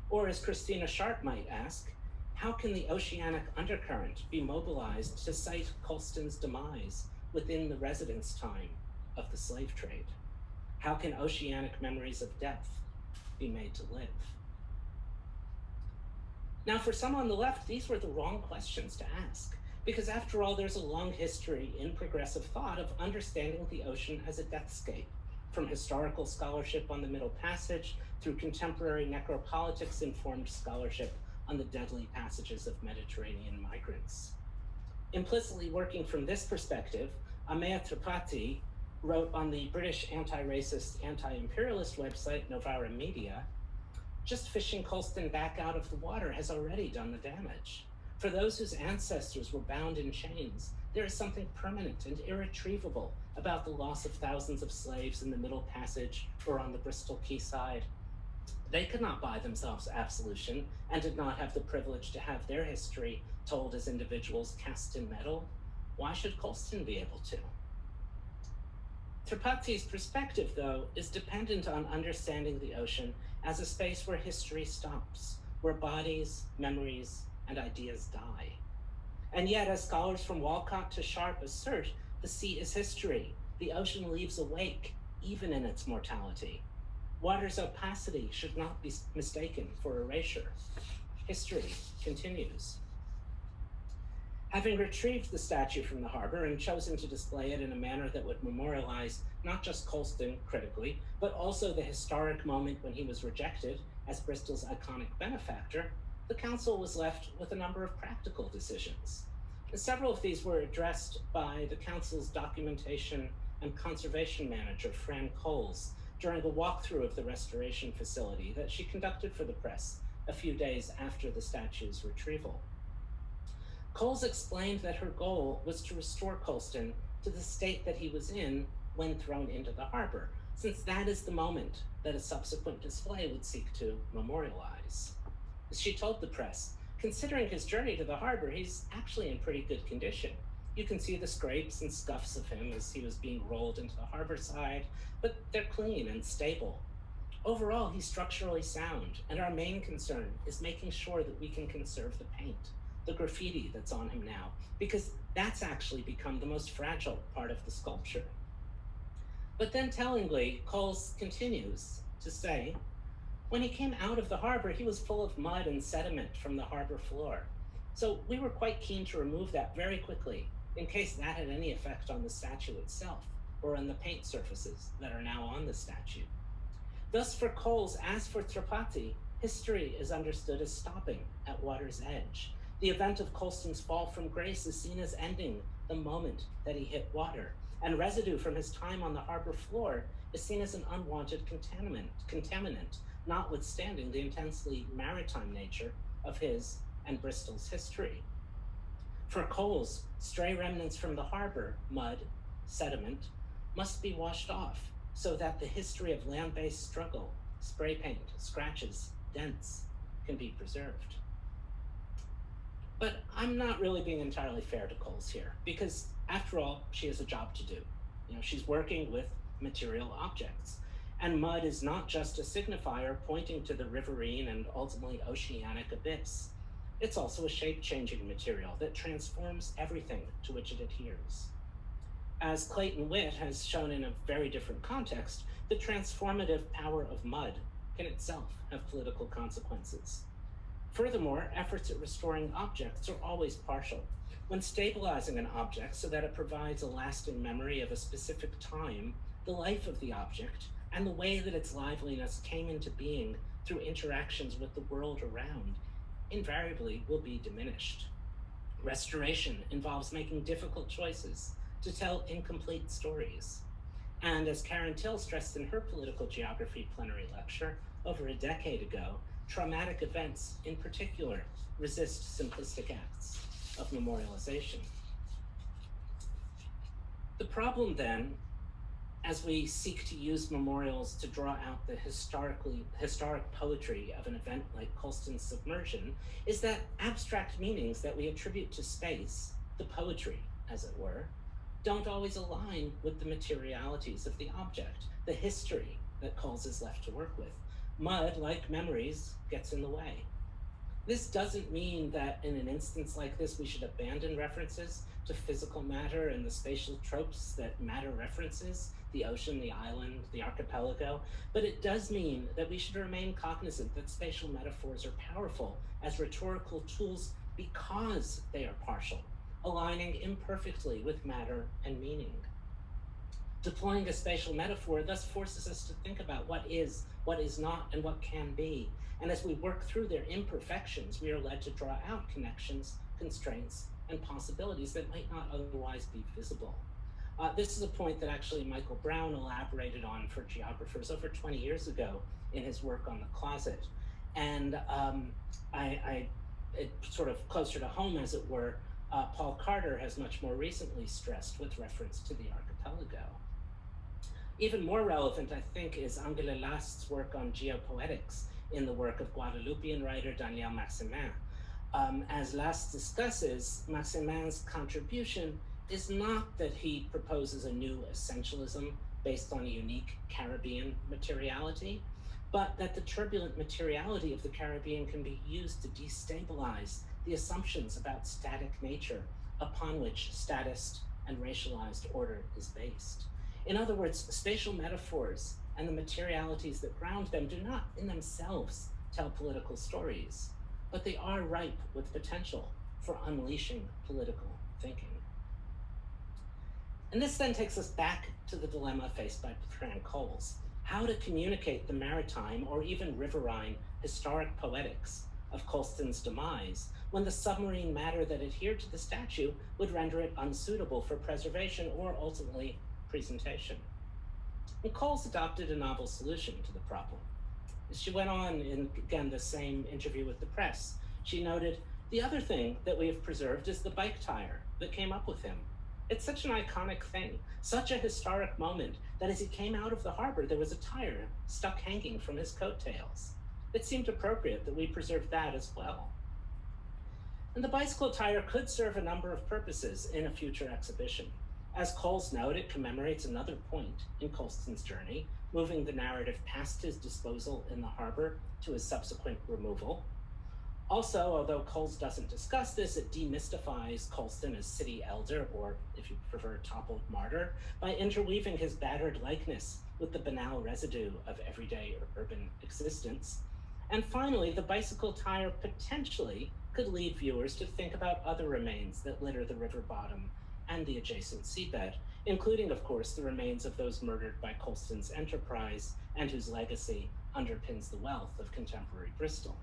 Or as Christina Sharp might ask, how can the oceanic undercurrent be mobilized to cite Colston's demise within the residence time of the slave trade? How can oceanic memories of death be made to live? Now, for some on the left, these were the wrong questions to ask, because after all, there's a long history in progressive thought of understanding the ocean as a deathscape, from historical scholarship on the Middle Passage through contemporary necropolitics-informed scholarship on the deadly passages of Mediterranean migrants. Implicitly working from this perspective, Ameya Tripathi wrote on the British anti-racist, anti-imperialist website Novara Media, "Just fishing Colston back out of the water has already done the damage. For those whose ancestors were bound in chains, there is something permanent and irretrievable about the loss of thousands of slaves in the Middle Passage or on the Bristol quayside. They could not buy themselves absolution and did not have the privilege to have their history told as individuals cast in metal. Why should Colston be able to?" Tripathi's perspective, though, is dependent on understanding the ocean as a space where history stops, where bodies, memories, and ideas die. And yet, as scholars from Walcott to Sharp assert, the sea is history. The ocean leaves a wake, even in its mortality. Water's opacity should not be mistaken for erasure. History continues. Having retrieved the statue from the harbor and chosen to display it in a manner that would memorialize not just Colston critically, but also the historic moment when he was rejected as Bristol's iconic benefactor, the council was left with a number of practical decisions. And several of these were addressed by the council's documentation and conservation manager, Fran Coles, during a walkthrough of the restoration facility that she conducted for the press a few days after the statue's retrieval. Coles explained that her goal was to restore Colston to the state that he was in when thrown into the harbor, since that is the moment that a subsequent display would seek to memorialize. As she told the press, considering his journey to the harbor, he's actually in pretty good condition. You can see the scrapes and scuffs of him as he was being rolled into the harbor side, but they're clean and stable. Overall, he's structurally sound, and our main concern is making sure that we can conserve the paint, the graffiti that's on him now, because that's actually become the most fragile part of the sculpture. But then tellingly, Coles continues to say, when he came out of the harbor, he was full of mud and sediment from the harbor floor. So we were quite keen to remove that very quickly, in case that had any effect on the statue itself, or on the paint surfaces that are now on the statue. Thus for Coles, as for Tripathi, history is understood as stopping at water's edge. The event of Colston's fall from grace is seen as ending the moment that he hit water, and residue from his time on the harbor floor is seen as an unwanted contaminant, notwithstanding the intensely maritime nature of his and Bristol's history. For Coles, stray remnants from the harbor, mud, sediment, must be washed off so that the history of land-based struggle, spray paint, scratches, dents, can be preserved. But I'm not really being entirely fair to Coles here, because after all, she has a job to do. She's working with material objects. And mud is not just a signifier pointing to the riverine and ultimately oceanic abyss. It's also a shape-changing material that transforms everything to which it adheres. As Clayton Witt has shown in a very different context, the transformative power of mud can itself have political consequences. Furthermore, efforts at restoring objects are always partial. When stabilizing an object so that it provides a lasting memory of a specific time, the life of the object, and the way that its liveliness came into being through interactions with the world around, invariably will be diminished. Restoration involves making difficult choices to tell incomplete stories. And as Karen Till stressed in her political geography plenary lecture over a decade ago, traumatic events in particular resist simplistic acts of memorialization. The problem then, as we seek to use memorials to draw out the historic poetry of an event like Colston's submersion, is that abstract meanings that we attribute to space, the poetry, as it were, don't always align with the materialities of the object, the history that Coles is left to work with. Mud, like memories, gets in the way. This doesn't mean that in an instance like this, we should abandon references to physical matter and the spatial tropes that matter references, the ocean, the island, the archipelago, but it does mean that we should remain cognizant that spatial metaphors are powerful as rhetorical tools because they are partial, aligning imperfectly with matter and meaning. Deploying a spatial metaphor thus forces us to think about what is not, and what can be. And as we work through their imperfections, we are led to draw out connections, constraints, and possibilities that might not otherwise be visible. This is a point that actually Michael Brown elaborated on for geographers over 20 years ago in his work on the closet. And it sort of closer to home, as it were, Paul Carter has much more recently stressed with reference to the archipelago. Even more relevant, I think, is Angela Last's work on geopoetics in the work of Guadeloupean writer Daniel Maximin. As Last discusses, Maximin's contribution is not that he proposes a new essentialism based on a unique Caribbean materiality, but that the turbulent materiality of the Caribbean can be used to destabilize the assumptions about static nature upon which statist and racialized order is based. In other words, spatial metaphors and the materialities that ground them do not in themselves tell political stories, but they are ripe with potential for unleashing political thinking. And this then takes us back to the dilemma faced by Bertrand Coles: how to communicate the maritime or even riverine historic poetics of Colston's demise when the submarine matter that adhered to the statue would render it unsuitable for preservation or ultimately presentation. And Coles adopted a novel solution to the problem. As she went on in, again, the same interview with the press, she noted, "The other thing that we have preserved is the bike tire that came up with him. It's such an iconic thing, such a historic moment, that as he came out of the harbor, there was a tire stuck hanging from his coattails. It seemed appropriate that we preserve that as well." And the bicycle tire could serve a number of purposes in a future exhibition. As Coles noted, it commemorates another point in Colston's journey, moving the narrative past his disposal in the harbor to his subsequent removal. Also, although Coles doesn't discuss this, it demystifies Colston as city elder, or if you prefer, toppled martyr, by interweaving his battered likeness with the banal residue of everyday urban existence. And finally, the bicycle tire potentially could lead viewers to think about other remains that litter the river bottom and the adjacent seabed, including, of course, the remains of those murdered by Colston's enterprise and whose legacy underpins the wealth of contemporary Bristol.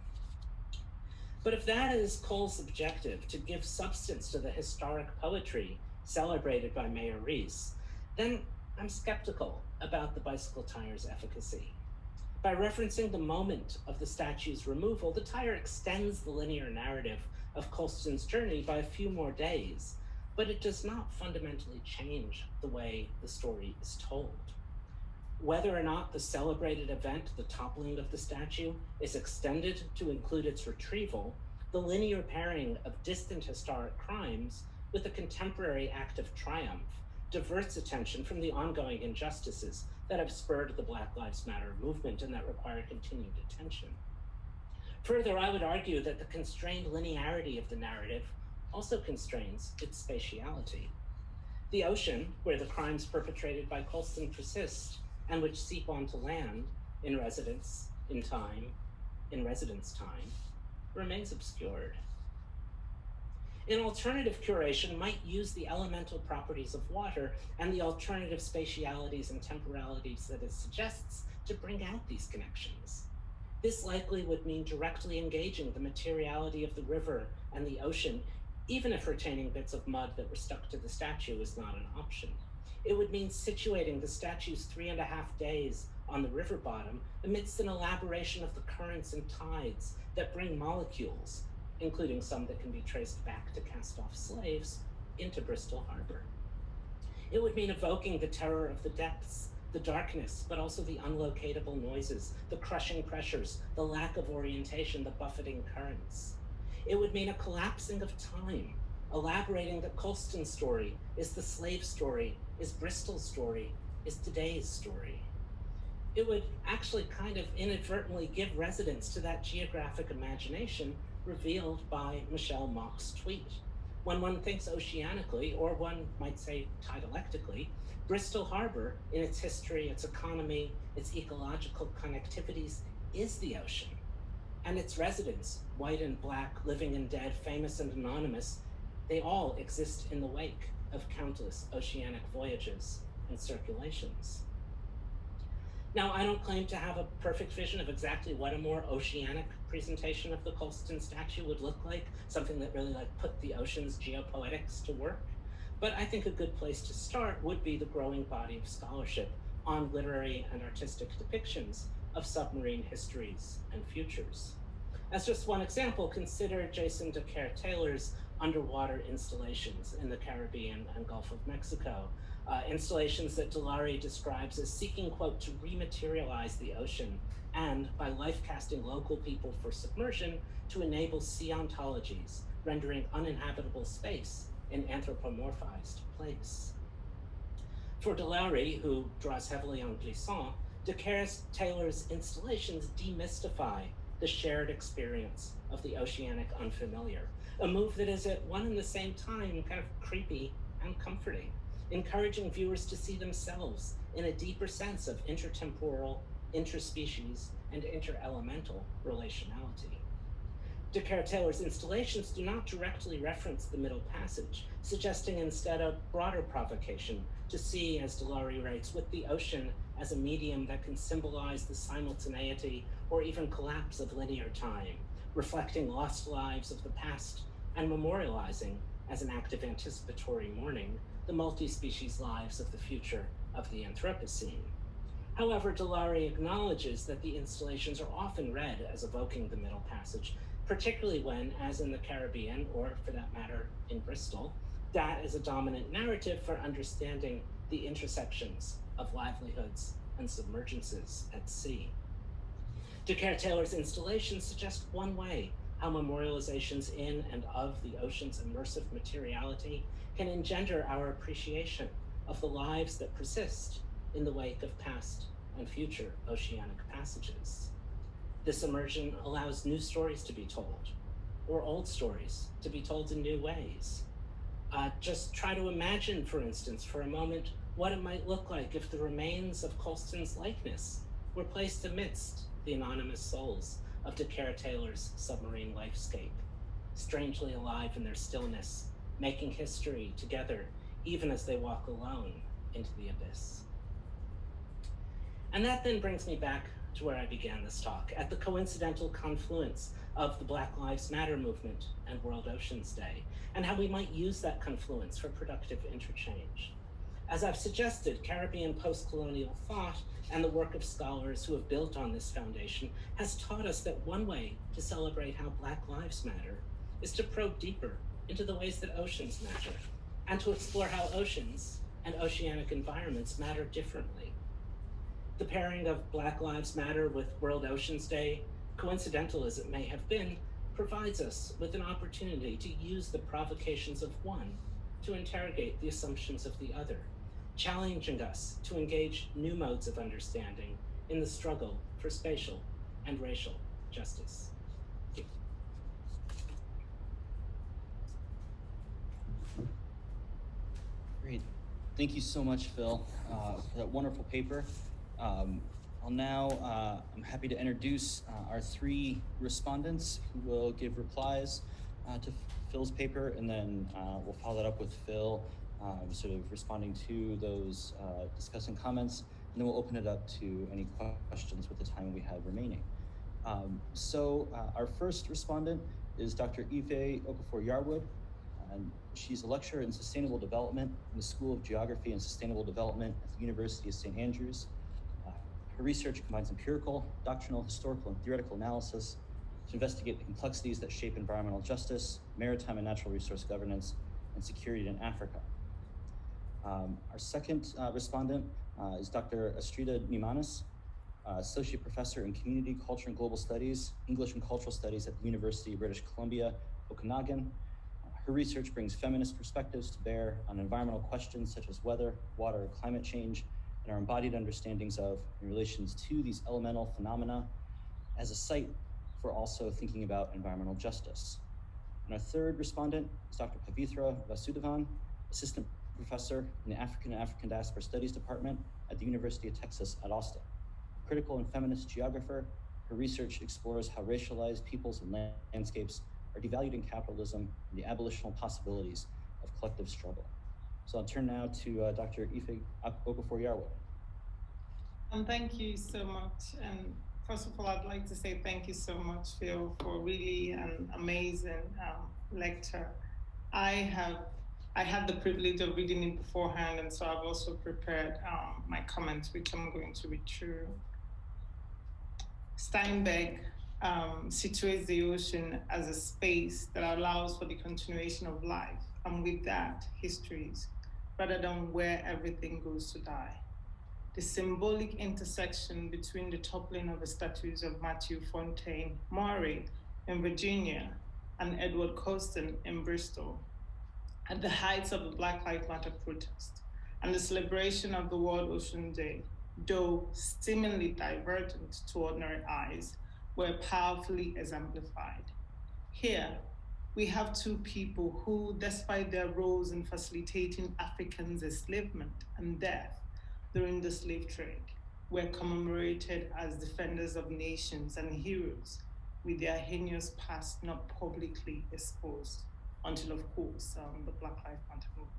But if that is Coles' objective, to give substance to the historic poetry celebrated by Mayor Rees, then I'm skeptical about the bicycle tire's efficacy. By referencing the moment of the statue's removal, the tire extends the linear narrative of Colston's journey by a few more days, but it does not fundamentally change the way the story is told. Whether or not the celebrated event, the toppling of the statue, is extended to include its retrieval, the linear pairing of distant historic crimes with a contemporary act of triumph diverts attention from the ongoing injustices that have spurred the Black Lives Matter movement and that require continued attention. Further, I would argue that the constrained linearity of the narrative also constrains its spatiality. The ocean, where the crimes perpetrated by Colston persist and which seep onto land in residence time, remains obscured. An alternative curation might use the elemental properties of water and the alternative spatialities and temporalities that it suggests to bring out these connections. This likely would mean directly engaging the materiality of the river and the ocean, even if retaining bits of mud that were stuck to the statue is not an option. It would mean situating the statue's 3.5 days on the river bottom amidst an elaboration of the currents and tides that bring molecules, including some that can be traced back to cast-off slaves, into Bristol Harbor. It would mean evoking the terror of the depths, the darkness, but also the unlocatable noises, the crushing pressures, the lack of orientation, the buffeting currents. It would mean a collapsing of time, elaborating that Colston's story is the slave story, is Bristol's story, is today's story. It would actually kind of inadvertently give resonance to that geographic imagination revealed by Michelle Mock's tweet. When one thinks oceanically, or one might say dialectically, Bristol Harbor, in its history, its economy, its ecological connectivities, is the ocean. And its residents, white and black, living and dead, famous and anonymous, they all exist in the wake of countless oceanic voyages and circulations. Now, I don't claim to have a perfect vision of exactly what a more oceanic presentation of the Colston statue would look like, something that really put the ocean's geopoetics to work. But I think a good place to start would be the growing body of scholarship on literary and artistic depictions of submarine histories and futures. As just one example, consider Jason DeCare-Taylor's underwater installations in the Caribbean and Gulf of Mexico, installations that Delary describes as seeking, quote, to rematerialize the ocean and, by life-casting local people for submersion, to enable sea ontologies, rendering uninhabitable space an anthropomorphized place. For Delary, who draws heavily on Glissant, DeCare-Taylor's installations demystify the shared experience of the oceanic unfamiliar, a move that is at one and the same time kind of creepy and comforting, encouraging viewers to see themselves in a deeper sense of intertemporal, interspecies, and interelemental relationality. DeCare-Taylor's installations do not directly reference the Middle Passage, suggesting instead a broader provocation to see, as Delary writes, with the ocean as a medium that can symbolize the simultaneity or even collapse of linear time, reflecting lost lives of the past and memorializing, as an act of anticipatory mourning, the multi-species lives of the future of the Anthropocene. However, Delary acknowledges that the installations are often read as evoking the Middle Passage, particularly when, as in the Caribbean, or for that matter, in Bristol, that is a dominant narrative for understanding the intersections of livelihoods and submergences at sea. DeCare-Taylor's installations suggest one way how memorializations in and of the ocean's immersive materiality can engender our appreciation of the lives that persist in the wake of past and future oceanic passages. This immersion allows new stories to be told, or old stories to be told in new ways. Just try to imagine, for instance, for a moment, what it might look like if the remains of Colston's likeness were placed amidst the anonymous souls of DeCare-Taylor's submarine lifescape, strangely alive in their stillness, making history together, even as they walk alone into the abyss. And that then brings me back to where I began this talk, at the coincidental confluence of the Black Lives Matter movement and World Oceans Day, and how we might use that confluence for productive interchange. As I've suggested, Caribbean post-colonial thought and the work of scholars who have built on this foundation has taught us that one way to celebrate how Black lives matter is to probe deeper into the ways that oceans matter, and to explore how oceans and oceanic environments matter differently. The pairing of Black Lives Matter with World Oceans Day, coincidental as it may have been, provides us with an opportunity to use the provocations of one to interrogate the assumptions of the other, challenging us to engage new modes of understanding in the struggle for spatial and racial justice. Thank you. Great. Thank you so much, Phil, for that wonderful paper. I'm happy to introduce our three respondents who will give replies to Phil's paper, and then we'll follow that up with Phil sort of responding to those discussing comments, and then we'll open it up to any questions with the time we have remaining. Our first respondent is Dr. Ife Okafor-Yarwood, and she's a lecturer in sustainable development in the School of Geography and Sustainable Development at the University of St. Andrews. Her research combines empirical, doctrinal, historical, and theoretical analysis to investigate the complexities that shape environmental justice, maritime and natural resource governance, and security in Africa. Our second respondent is Dr. Astrida Nimanes, Associate Professor in Community, Culture, and Global Studies, English and Cultural Studies at the University of British Columbia, Okanagan. Her research brings feminist perspectives to bear on environmental questions such as weather, water, and climate change, and our embodied understandings of in relations to these elemental phenomena as a site for also thinking about environmental justice. And our third respondent is Dr. Pavitra Vasudevan, Assistant Professor in the African and African Diaspora Studies Department at the University of Texas at Austin. A critical and feminist geographer, her research explores how racialized peoples and landscapes are devalued in capitalism and the abolitional possibilities of collective struggle. So I'll turn now to Dr. Ife Okafor-Yarwood. Thank you so much. And first of all, I'd like to say thank you so much, Phil, for really an amazing lecture. I had the privilege of reading it beforehand, and so I've also prepared my comments, which I'm going to read through. Steinberg situates the ocean as a space that allows for the continuation of life, and with that, histories, rather than where everything goes to die. The symbolic intersection between the toppling of the statues of Matthew Fontaine Maury in Virginia and Edward Colston in Bristol at the heights of the Black Lives Matter protest and the celebration of the World Ocean Day, though seemingly divergent to ordinary eyes, were powerfully exemplified. Here, we have two people who, despite their roles in facilitating Africans' enslavement and death during the slave trade, were commemorated as defenders of nations and heroes, with their heinous past not publicly exposed until, of course, the Black Lives Matter movement.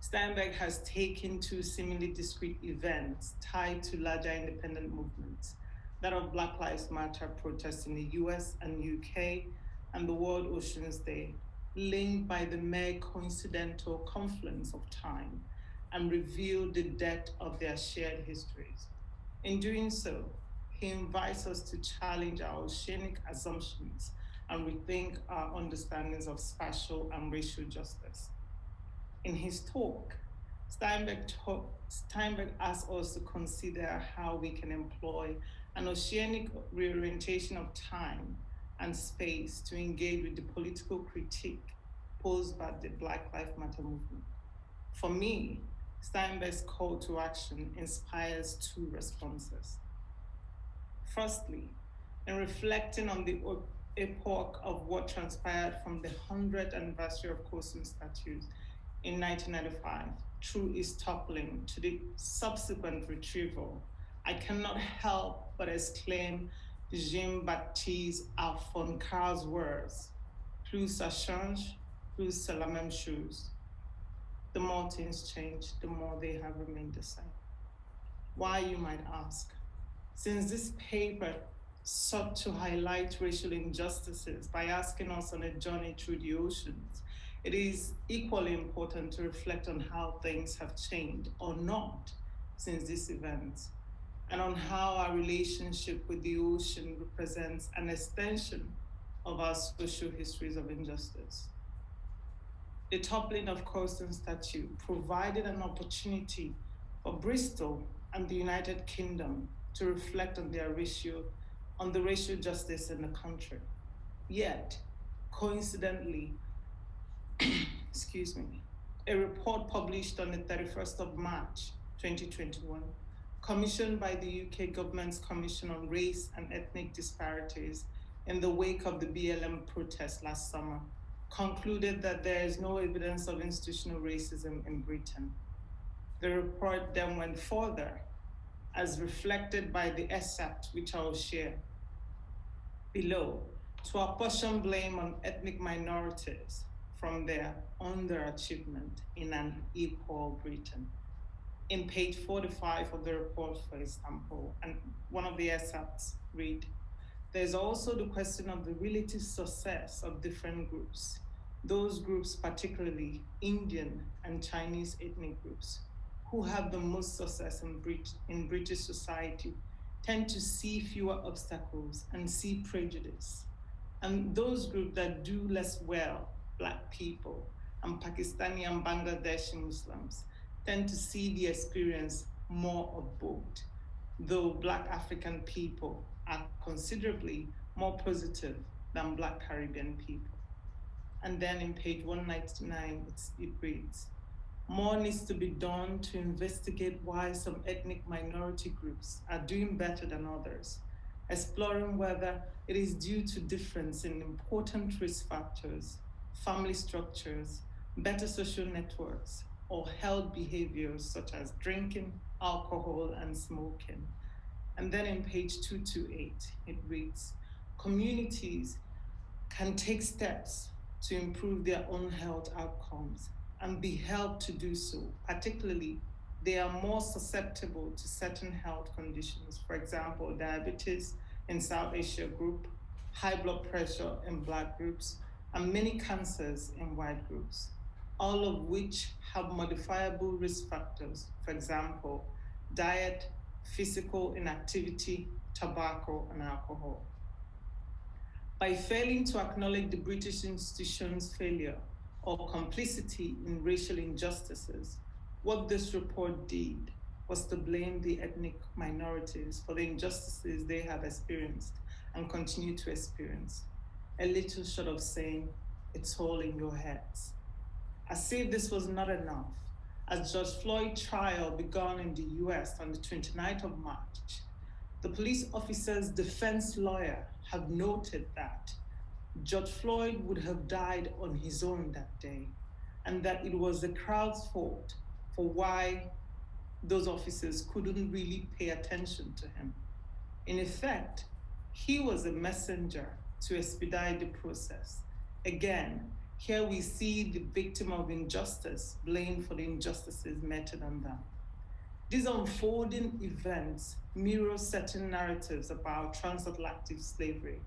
Steinberg has taken two seemingly discrete events tied to larger independent movements, that of Black Lives Matter protests in the US and UK, and the World Oceans Day, linked by the mere coincidental confluence of time, and revealed the depth of their shared histories. In doing so, he invites us to challenge our oceanic assumptions and rethink our understandings of spatial and racial justice. In his talk, Steinberg asks us to consider how we can employ an oceanic reorientation of time and space to engage with the political critique posed by the Black Lives Matter movement. For me, Steinberg's call to action inspires two responses. Firstly, in reflecting on the epoch of what transpired from the 100th anniversary of Colston's statues in 1995 through its toppling to the subsequent retrieval, I cannot help but exclaim Jean-Baptiste Alphoncar's words, plus ça change, plus c'est la même chose. The more things change, the more they have remained the same. Why, you might ask? Since this paper sought to highlight racial injustices by asking us on a journey through the oceans, it is equally important to reflect on how things have changed or not since this event, and on how our relationship with the ocean represents an extension of our social histories of injustice. The toppling of Colston's statue provided an opportunity for Bristol and the United Kingdom to reflect on the racial justice in the country. Yet, coincidentally, excuse me, a report published on the 31st of March 2021, commissioned by the UK government's Commission on Race and Ethnic Disparities in the wake of the BLM protests last summer, concluded that there is no evidence of institutional racism in Britain. The report then went further, as reflected by the excerpt which I will share below, to apportion blame on ethnic minorities from their underachievement in an equal Britain. In page 45 of the report, for example, and one of the excerpts read, there's also the question of the relative success of different groups, those groups particularly Indian and Chinese ethnic groups, who have the most success in British society, tend to see fewer obstacles and see prejudice. And those groups that do less well, Black people and Pakistani and Bangladeshi Muslims, tend to see the experience more of both, though Black African people are considerably more positive than Black Caribbean people. And then in page 199, it reads, more needs to be done to investigate why some ethnic minority groups are doing better than others, exploring whether it is due to difference in important risk factors, family structures, better social networks, or health behaviors such as drinking, alcohol, and smoking. And then in page 228, it reads, communities can take steps to improve their own health outcomes and be helped to do so. Particularly, they are more susceptible to certain health conditions, for example, diabetes in South Asia group, high blood pressure in Black groups, and many cancers in white groups, all of which have modifiable risk factors, for example, diet, physical inactivity, tobacco, and alcohol. By failing to acknowledge the British institution's failure or complicity in racial injustices, what this report did was to blame the ethnic minorities for the injustices they have experienced and continue to experience, a little short of saying, it's all in your heads. As if this was not enough, as George Floyd's trial began in the US on the 29th of March, the police officer's defense lawyer have noted that George Floyd would have died on his own that day, and that it was the crowd's fault for why those officers couldn't really pay attention to him. In effect, he was a messenger to expedite the process. Again, here we see the victim of injustice blamed for the injustices meted on them. These unfolding events mirror certain narratives about transatlantic slavery,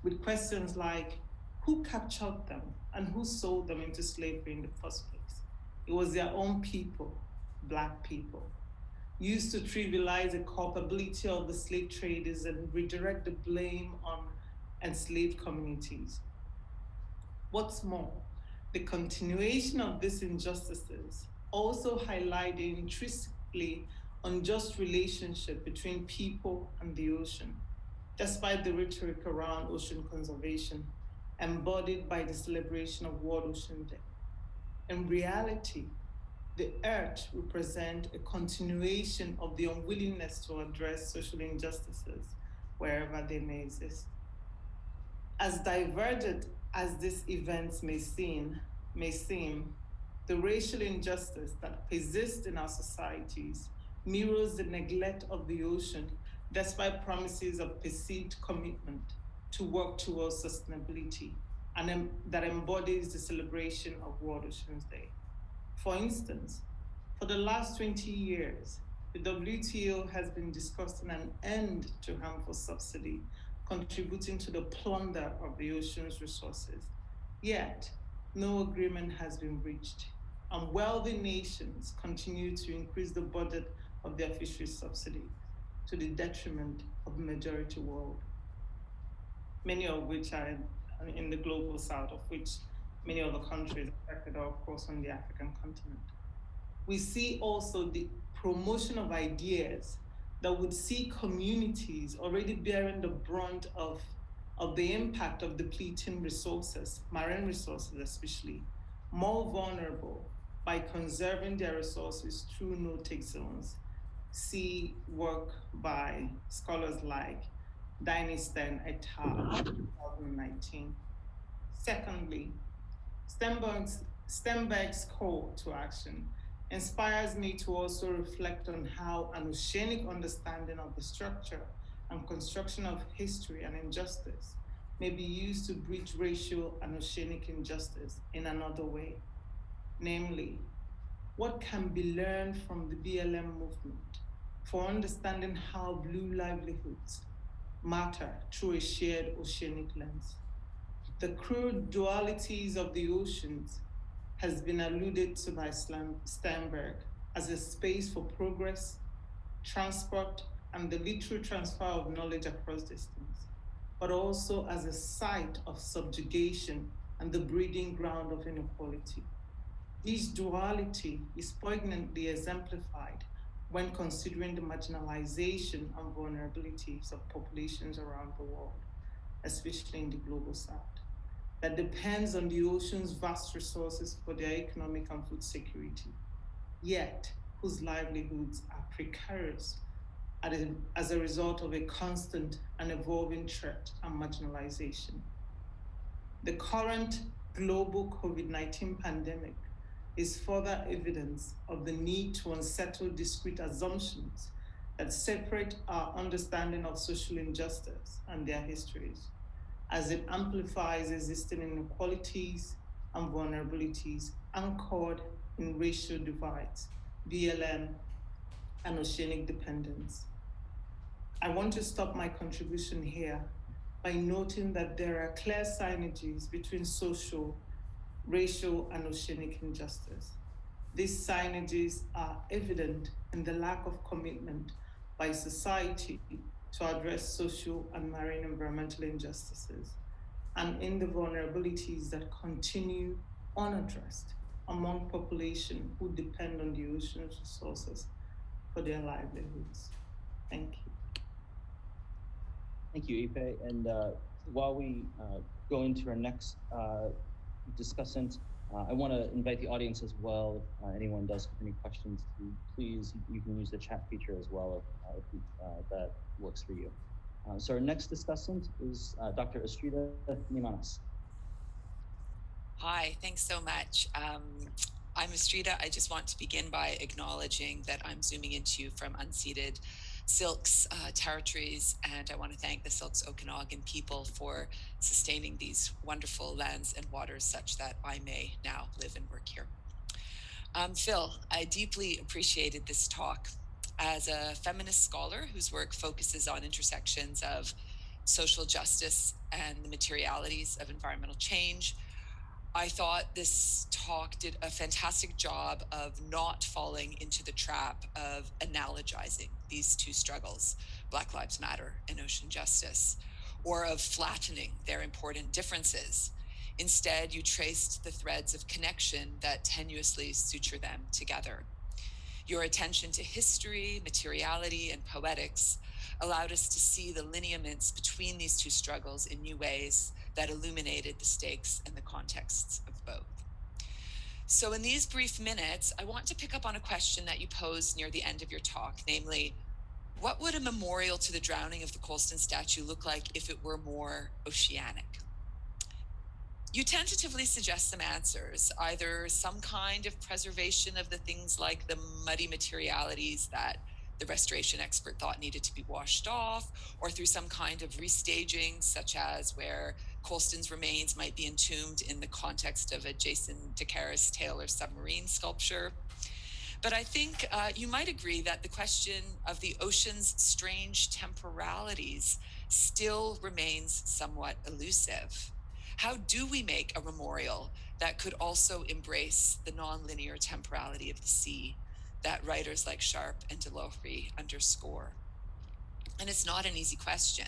with questions like, who captured them and who sold them into slavery in the first place? It was their own people, Black people, used to trivialize the culpability of the slave traders and redirect the blame on enslaved communities. What's more, the continuation of these injustices also highlight the intrinsically unjust relationship between people and the ocean, despite the rhetoric around ocean conservation embodied by the celebration of World Ocean Day. In reality, the Earth represents a continuation of the unwillingness to address social injustices wherever they may exist. As divergent as these events may seem, the racial injustice that persists in our societies mirrors the neglect of the ocean despite promises of perceived commitment to work towards sustainability and that embodies the celebration of World Oceans Day. For instance, for the last 20 years, the WTO has been discussing an end to harmful subsidy, contributing to the plunder of the ocean's resources. Yet, no agreement has been reached, and wealthy nations continue to increase the budget of their fisheries subsidies to the detriment of the majority world, many of which are in the global south, of which many of the countries affected are, of course, on the African continent. We see also the promotion of ideas that would see communities already bearing the brunt of the impact of depleting resources, marine resources especially, more vulnerable by conserving their resources through no-take zones. See work by scholars like Dynaston et al. 2019. Secondly, Steinberg's call to action inspires me to also reflect on how an oceanic understanding of the structure and construction of history and injustice may be used to bridge racial and oceanic injustice in another way. Namely, what can be learned from the BLM movement for understanding how blue livelihoods matter through a shared oceanic lens? The crude dualities of the oceans has been alluded to by Steinberg as a space for progress, transport, and the literal transfer of knowledge across distance, but also as a site of subjugation and the breeding ground of inequality. This duality is poignantly exemplified when considering the marginalization and vulnerabilities of populations around the world, especially in the global south, that depends on the ocean's vast resources for their economic and food security, yet whose livelihoods are precarious as a result of a constant and evolving threat and marginalization. The current global COVID-19 pandemic is further evidence of the need to unsettle discrete assumptions that separate our understanding of social injustice and their histories, as it amplifies existing inequalities and vulnerabilities anchored in racial divides, BLM, and oceanic dependence. I want to stop my contribution here by noting that there are clear synergies between social, racial, and oceanic injustice. These synergies are evident in the lack of commitment by society to address social and marine environmental injustices, and in the vulnerabilities that continue unaddressed among populations who depend on the ocean's resources for their livelihoods. Thank you. Thank you, Ipe. And while we go into our next discussant, I want to invite the audience as well. If anyone does have any questions, please, you can use the chat feature as well if that works for you. So our next discussant is Dr. Astrida Nimanes. Hi, thanks so much. I'm Astrida. I just want to begin by acknowledging that I'm zooming into you from unceded Silks territories, and I want to thank the Silks Okanagan people for sustaining these wonderful lands and waters such that I may now live and work here. Phil, I deeply appreciated this talk. As a feminist scholar whose work focuses on intersections of social justice and the materialities of environmental change, I thought this talk did a fantastic job of not falling into the trap of analogizing these two struggles, Black Lives Matter and ocean justice, or of flattening their important differences. Instead, you traced the threads of connection that tenuously suture them together. Your attention to history, materiality, and poetics allowed us to see the lineaments between these two struggles in new ways that illuminated the stakes and the contexts of both. So in these brief minutes, I want to pick up on a question that you posed near the end of your talk, namely, what would a memorial to the drowning of the Colston statue look like if it were more oceanic? You tentatively suggest some answers, either some kind of preservation of the things like the muddy materialities that the restoration expert thought needed to be washed off, or through some kind of restaging, such as where Colston's remains might be entombed in the context of a Jason DeCaris Taylor submarine sculpture. But I think you might agree that the question of the ocean's strange temporalities still remains somewhat elusive. How do we make a memorial that could also embrace the nonlinear temporality of the sea that writers like Sharp and Delohry underscore? And it's not an easy question.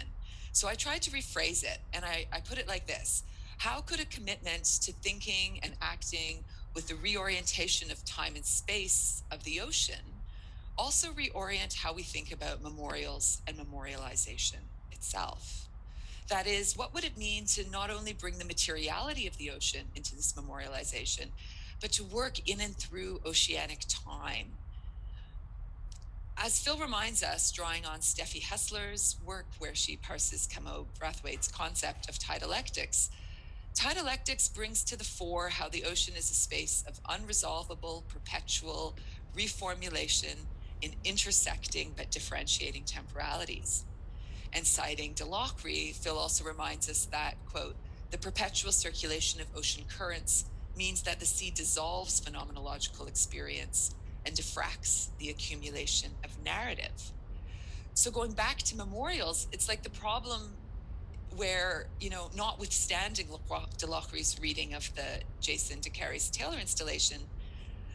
So I tried to rephrase it, and I put it like this. How could a commitment to thinking and acting with the reorientation of time and space of the ocean, also reorient how we think about memorials and memorialization itself. That is, what would it mean to not only bring the materiality of the ocean into this memorialization, but to work in and through oceanic time? As Phil reminds us, drawing on Steffi Hessler's work where she parses Camo Brathwaite's concept of tidalectics, tidalectics brings to the fore how the ocean is a space of unresolvable, perpetual reformulation in intersecting but differentiating temporalities. And citing Delacroix, Phil also reminds us that, quote, the perpetual circulation of ocean currents means that the sea dissolves phenomenological experience and diffracts the accumulation of narrative. So going back to memorials, it's like the problem where, notwithstanding Delacroix's reading of the Jason de Carey's Taylor installation,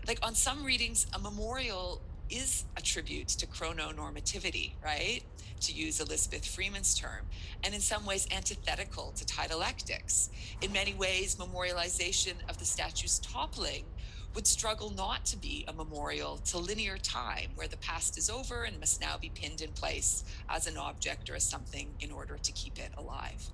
like on some readings, a memorial is a tribute to chrononormativity, right? To use Elizabeth Freeman's term, and in some ways antithetical to tidalectics. In many ways, memorialization of the statue's toppling would struggle not to be a memorial to linear time, where the past is over and must now be pinned in place as an object or as something in order to keep it alive.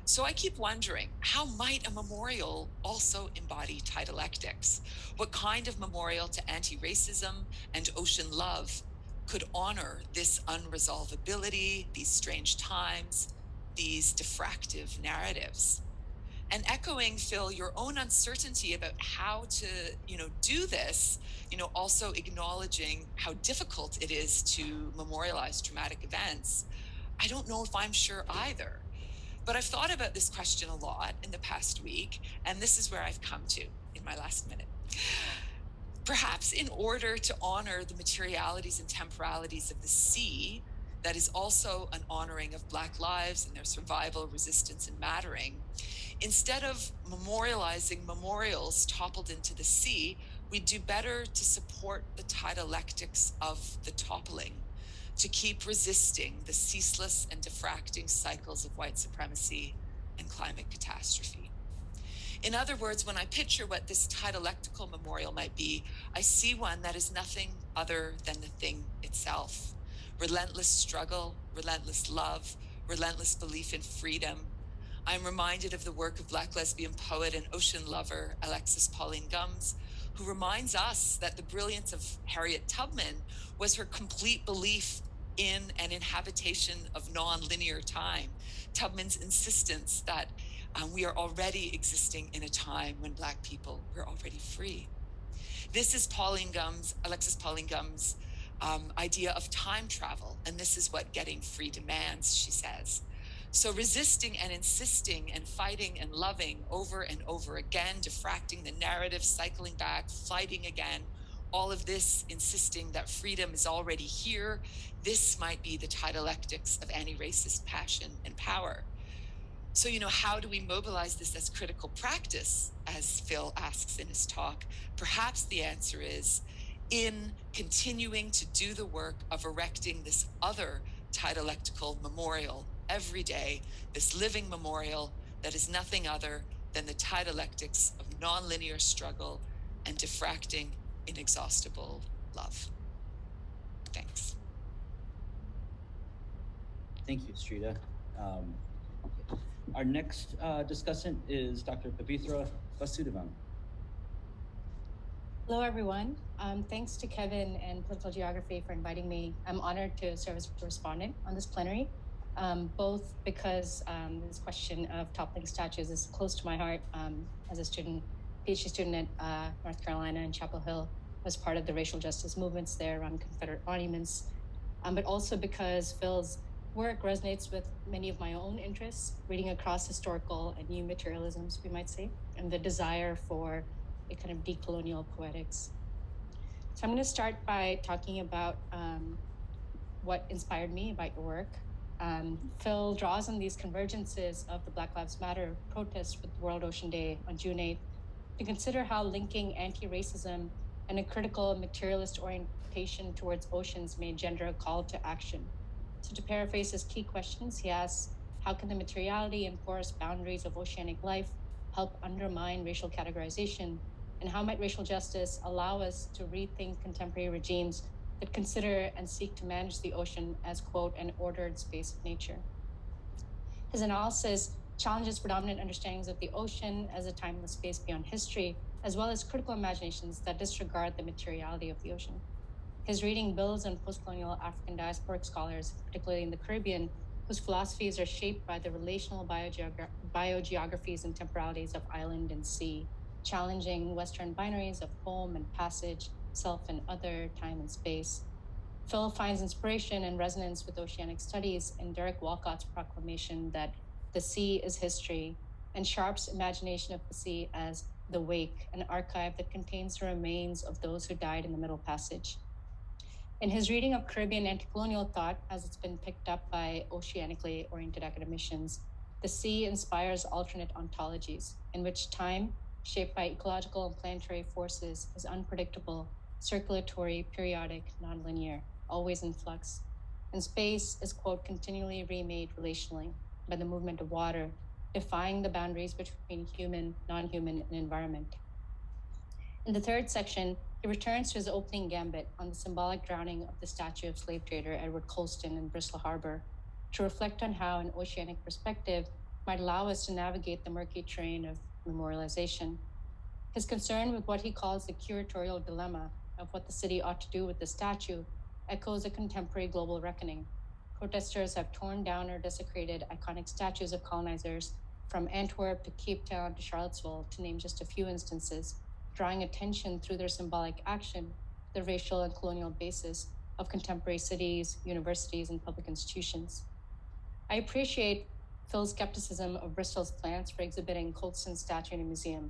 So I keep wondering, how might a memorial also embody tidalectics? What kind of memorial to anti-racism and ocean love could honor this unresolvability, these strange times, these diffractive narratives? And echoing, Phil, your own uncertainty about how to, do this, also acknowledging how difficult it is to memorialize traumatic events, I don't know if I'm sure either. But I've thought about this question a lot in the past week, and this is where I've come to in my last minute. Perhaps in order to honor the materialities and temporalities of the sea, that is also an honoring of Black lives and their survival, resistance, and mattering, instead of memorializing memorials toppled into the sea, we'd do better to support the tidalectics of the toppling, to keep resisting the ceaseless and diffracting cycles of white supremacy and climate catastrophe. In other words, when I picture what this tidalectical memorial might be, I see one that is nothing other than the thing itself. Relentless struggle, relentless love, relentless belief in freedom. I'm reminded of the work of Black lesbian poet and ocean lover Alexis Pauline Gumbs, who reminds us that the brilliance of Harriet Tubman was her complete belief in an inhabitation of non-linear time. Tubman's insistence that we are already existing in a time when Black people were already free. This is Alexis Pauline Gumbs' idea of time travel, and this is what getting free demands, she says. So resisting and insisting and fighting and loving over and over again, diffracting the narrative, cycling back, fighting again, all of this insisting that freedom is already here. This might be the tidalectics of anti-racist passion and power. So, how do we mobilize this as critical practice, as Phil asks in his talk? Perhaps the answer is in continuing to do the work of erecting this other tidalectical memorial every day, this living memorial that is nothing other than the tidalectics of nonlinear struggle and diffracting inexhaustible love. Thanks. Thank you, Astrida. Our next discussant is Dr. Pavitra Vasudevan. Hello, everyone. Thanks to Kevin and Political Geography for inviting me. I'm honored to serve as a respondent on this plenary, both because this question of toppling statues is close to my heart as a student, PhD student at North Carolina and Chapel Hill, was part of the racial justice movements there around Confederate monuments, but also because Phil's work resonates with many of my own interests, reading across historical and new materialisms, we might say, and the desire for a kind of decolonial poetics. So I'm going to start by talking about what inspired me about your work. Phil draws on these convergences of the Black Lives Matter protests with World Ocean Day on June 8th to consider how linking anti-racism and a critical materialist orientation towards oceans may engender a call to action. So to paraphrase his key questions, he asks, how can the materiality and porous boundaries of oceanic life help undermine racial categorization And how might racial justice allow us to rethink contemporary regimes that consider and seek to manage the ocean as, quote, an ordered space of nature? His analysis challenges predominant understandings of the ocean as a timeless space beyond history, as well as critical imaginations that disregard the materiality of the ocean. His reading builds on post-colonial African diasporic scholars, particularly in the Caribbean, whose philosophies are shaped by the relational biogeographies and temporalities of island and sea, challenging Western binaries of home and passage, self and other, time and space. Phil finds inspiration and resonance with oceanic studies in Derek Walcott's proclamation that the sea is history, and Sharp's imagination of the sea as the wake, an archive that contains the remains of those who died in the Middle Passage. In his reading of Caribbean anti-colonial thought, as it's been picked up by oceanically oriented academicians, the sea inspires alternate ontologies in which time, shaped by ecological and planetary forces, is unpredictable, circulatory, periodic, nonlinear, always in flux. And space is, quote, continually remade relationally by the movement of water, defying the boundaries between human, non-human, and environment. In the third section, he returns to his opening gambit on the symbolic drowning of the statue of slave trader Edward Colston in Bristol Harbor to reflect on how an oceanic perspective might allow us to navigate the murky terrain of memorialization. His concern with what he calls the curatorial dilemma of what the city ought to do with the statue echoes a contemporary global reckoning. Protesters have torn down or desecrated iconic statues of colonizers from Antwerp to Cape Town to Charlottesville, to name just a few instances, drawing attention through their symbolic action to the racial and colonial basis of contemporary cities, universities, and public institutions. I appreciate Phil's skepticism of Bristol's plans for exhibiting Colston's statue in a museum.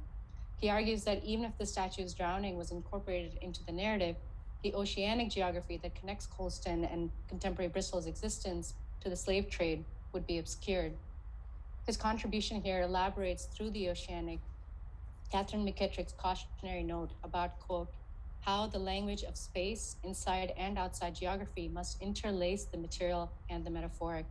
He argues that even if the statue's drowning was incorporated into the narrative, the oceanic geography that connects Colston and contemporary Bristol's existence to the slave trade would be obscured. His contribution here elaborates through the oceanic Catherine McKittrick's cautionary note about, quote, how the language of space, inside and outside geography, must interlace the material and the metaphoric.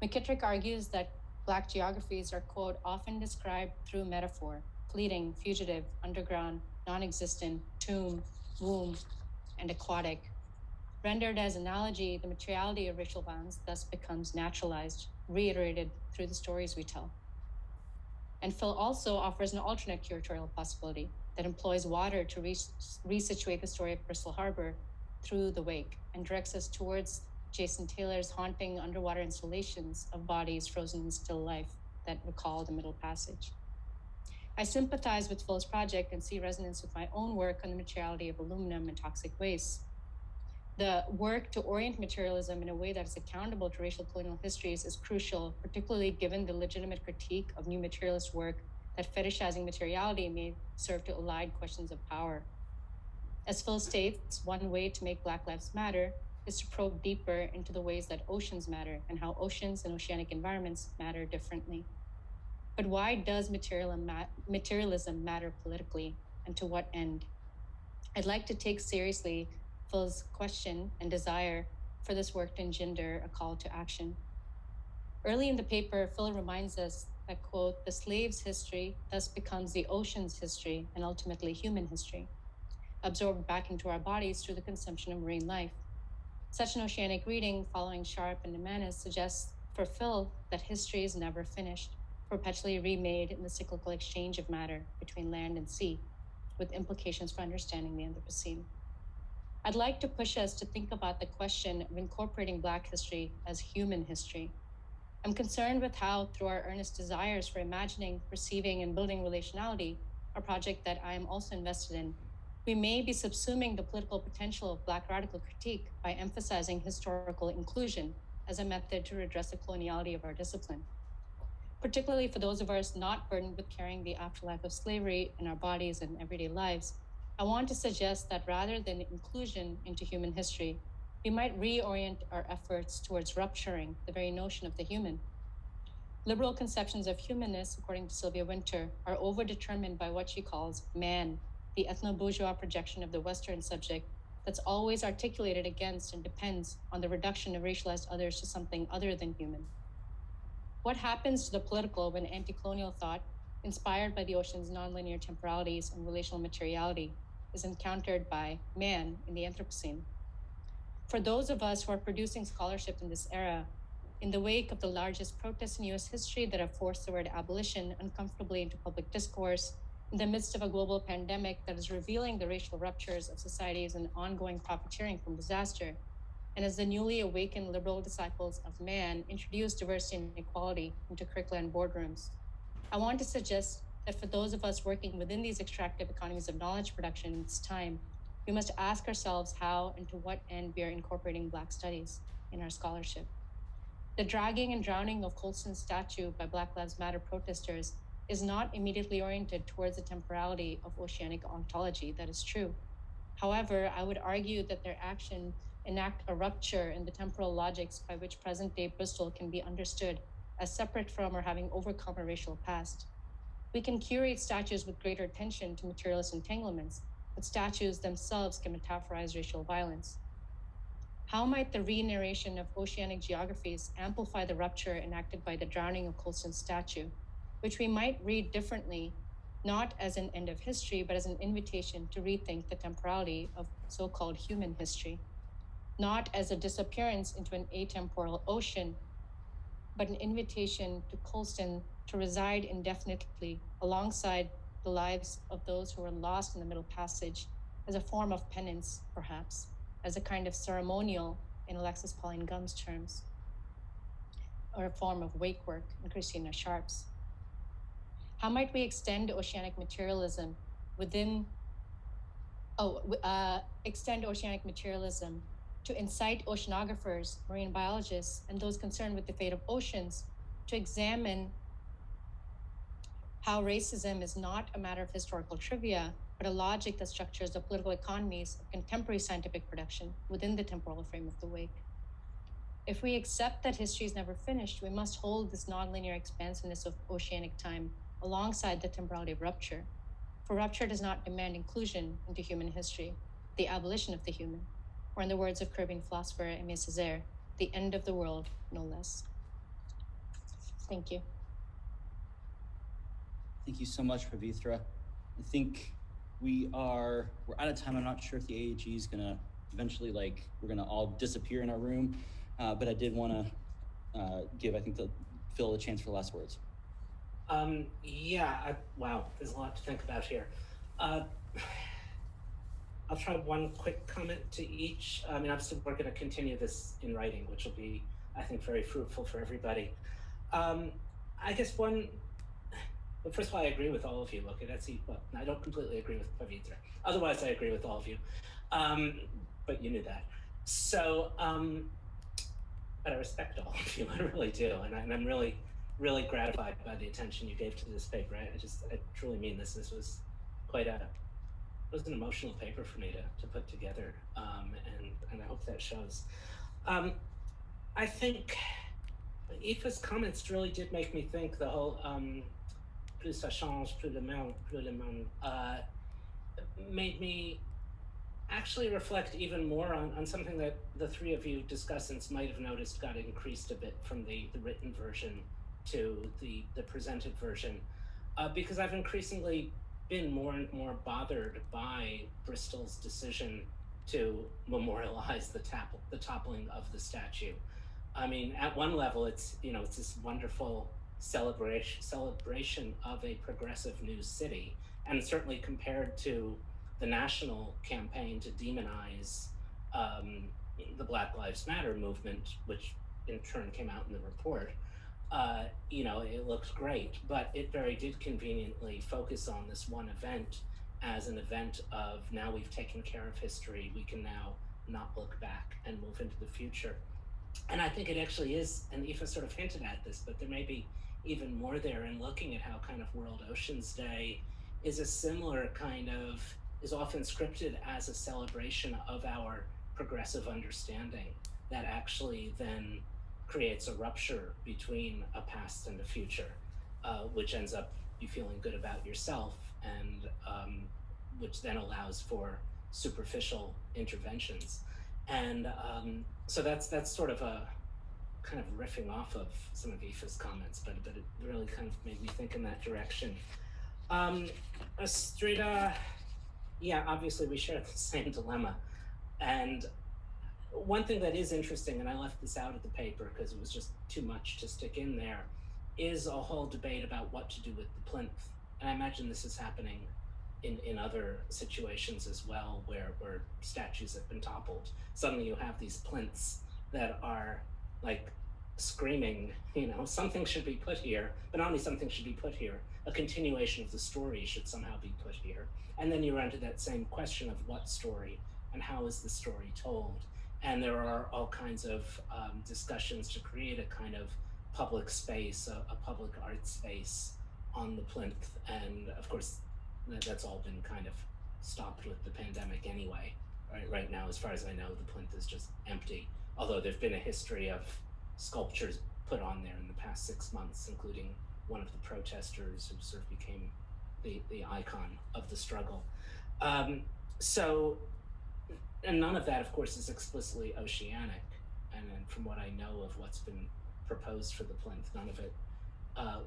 McKittrick argues that Black geographies are, quote, often described through metaphor, fleeting, fugitive, underground, non-existent, tomb, womb, and aquatic. Rendered as analogy, the materiality of racial violence thus becomes naturalized, reiterated through the stories we tell. And Phil also offers an alternate curatorial possibility that employs water to resituate the story of Bristol Harbor through the wake and directs us towards Jason Taylor's haunting underwater installations of bodies frozen in still life that recall the Middle Passage. I sympathize with Phil's project and see resonance with my own work on the materiality of aluminum and toxic waste. The work to orient materialism in a way that is accountable to racial colonial histories is crucial, particularly given the legitimate critique of new materialist work that fetishizing materiality may serve to elide questions of power. As Phil states, one way to make Black Lives Matter is to probe deeper into the ways that oceans matter and how oceans and oceanic environments matter differently. But why does materialism matter politically, and to what end? I'd like to take seriously Phil's question and desire for this work to engender a call to action. Early in the paper, Phil reminds us that, quote, the slave's history thus becomes the ocean's history and ultimately human history, absorbed back into our bodies through the consumption of marine life. Such an oceanic reading, following Sharp and Nimanes, suggests for Phil that history is never finished, perpetually remade in the cyclical exchange of matter between land and sea, with implications for understanding the Anthropocene. I'd like to push us to think about the question of incorporating Black history as human history. I'm concerned with how, through our earnest desires for imagining, perceiving, and building relationality, a project that I am also invested in, we may be subsuming the political potential of Black radical critique by emphasizing historical inclusion as a method to redress the coloniality of our discipline. Particularly for those of us not burdened with carrying the afterlife of slavery in our bodies and everyday lives, I want to suggest that rather than inclusion into human history, we might reorient our efforts towards rupturing the very notion of the human. Liberal conceptions of humanness, according to Sylvia Wynter, are overdetermined by what she calls man, the ethno-bourgeois projection of the Western subject that's always articulated against and depends on the reduction of racialized others to something other than human. What happens to the political when anti-colonial thought inspired by the ocean's nonlinear temporalities and relational materiality, is encountered by man in the Anthropocene. For those of us who are producing scholarship in this era, in the wake of the largest protests in US history that have forced the word abolition uncomfortably into public discourse, in the midst of a global pandemic that is revealing the racial ruptures of societies and ongoing profiteering from disaster, and as the newly awakened liberal disciples of man introduce diversity and equality into curricula and boardrooms, I want to suggest that for those of us working within these extractive economies of knowledge production in this time, we must ask ourselves how and to what end we are incorporating Black studies in our scholarship. The dragging and drowning of Colston's statue by Black Lives Matter protesters is not immediately oriented towards the temporality of oceanic ontology. That is true. However, I would argue that their action enact a rupture in the temporal logics by which present-day Bristol can be understood as separate from or having overcome a racial past. We can curate statues with greater attention to materialist entanglements, but statues themselves can metaphorize racial violence. How might the re-narration of oceanic geographies amplify the rupture enacted by the drowning of Colston's statue, which we might read differently, not as an end of history, but as an invitation to rethink the temporality of so-called human history, not as a disappearance into an atemporal ocean, but an invitation to Colston to reside indefinitely alongside the lives of those who were lost in the Middle Passage as a form of penance, perhaps, as a kind of ceremonial in Alexis Pauline Gunn's terms, or a form of wake work in Christina Sharp's. How might we extend oceanic materialism to incite oceanographers, marine biologists, and those concerned with the fate of oceans to examine how racism is not a matter of historical trivia, but a logic that structures the political economies of contemporary scientific production within the temporal frame of the wake. If we accept that history is never finished, we must hold this nonlinear expansiveness of oceanic time alongside the temporality of rupture. For rupture does not demand inclusion into human history, the abolition of the human, or in the words of Caribbean philosopher Aimé Césaire, the end of the world, no less. Thank you. Thank you so much, Pavitra. I think we're out of time. I'm not sure if the AAG is gonna eventually, we're gonna all disappear in our room, but I did wanna give, I think, Phil a chance for last words. Wow, there's a lot to think about here. I'll try one quick comment to each. I mean, obviously we're gonna continue this in writing, which will be, I think, very fruitful for everybody. I guess but first of all, I agree with all of you. Okay, I don't completely agree with Pavitra. Otherwise, I agree with all of you. But you knew that. So, but I respect all of you, I really do. And I'm really, really gratified by the attention you gave to this paper. I truly mean this. This was it was an emotional paper for me to put together. And I hope that shows. I think Aoife's comments really did make me think the whole, plus ça change, plus le monde, made me actually reflect even more on something that the three of you discussants might have noticed got increased a bit from the written version to the presented version, because I've increasingly been more and more bothered by Bristol's decision to memorialize the toppling of the statue. I mean, at one level, it's this wonderful celebration of a progressive new city, and certainly compared to the national campaign to demonize the Black Lives Matter movement, which in turn came out in the report, it looks great, but it did conveniently focus on this one event as an event of, now we've taken care of history, we can now not look back and move into the future. And I think it actually is, and Aoife sort of hinted at this, but there may be even more there in looking at how kind of World Oceans Day is a similar kind of, is often scripted as a celebration of our progressive understanding that actually then creates a rupture between a past and a future, which ends up you feeling good about yourself, and which then allows for superficial interventions. And so that's sort of a kind of riffing off of some of Aoife's comments, but it really kind of made me think in that direction. Astrida, yeah, obviously we share the same dilemma. And one thing that is interesting, and I left this out of the paper because it was just too much to stick in there, is a whole debate about what to do with the plinth. And I imagine this is happening in other situations as well, where statues have been toppled. Suddenly you have these plinths that are like screaming, you know, something should be put here, but not only something should be put here, a continuation of the story should somehow be put here. And then you run to that same question of what story and how is the story told? And there are all kinds of discussions to create a kind of public space, a public art space on the plinth. And of course, that's all been kind of stopped with the pandemic anyway. Right now, as far as I know, the plinth is just empty. Although there's been a history of sculptures put on there in the past 6 months, including one of the protesters who sort of became the icon of the struggle. And none of that, of course, is explicitly oceanic. And then from what I know of what's been proposed for the plinth, none of it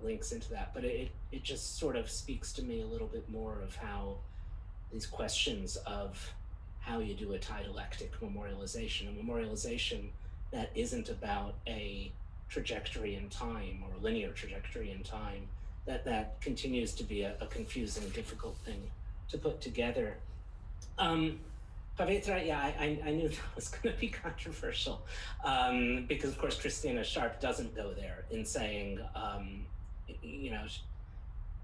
links into that. But it just sort of speaks to me a little bit more of how these questions of how you do a tidialectic memorialization, a memorialization that isn't about a trajectory in time or a linear trajectory in time, that continues to be a confusing, difficult thing to put together. Pavitra, yeah, I knew that was going to be controversial because, of course, Christina Sharp doesn't go there in saying, you know,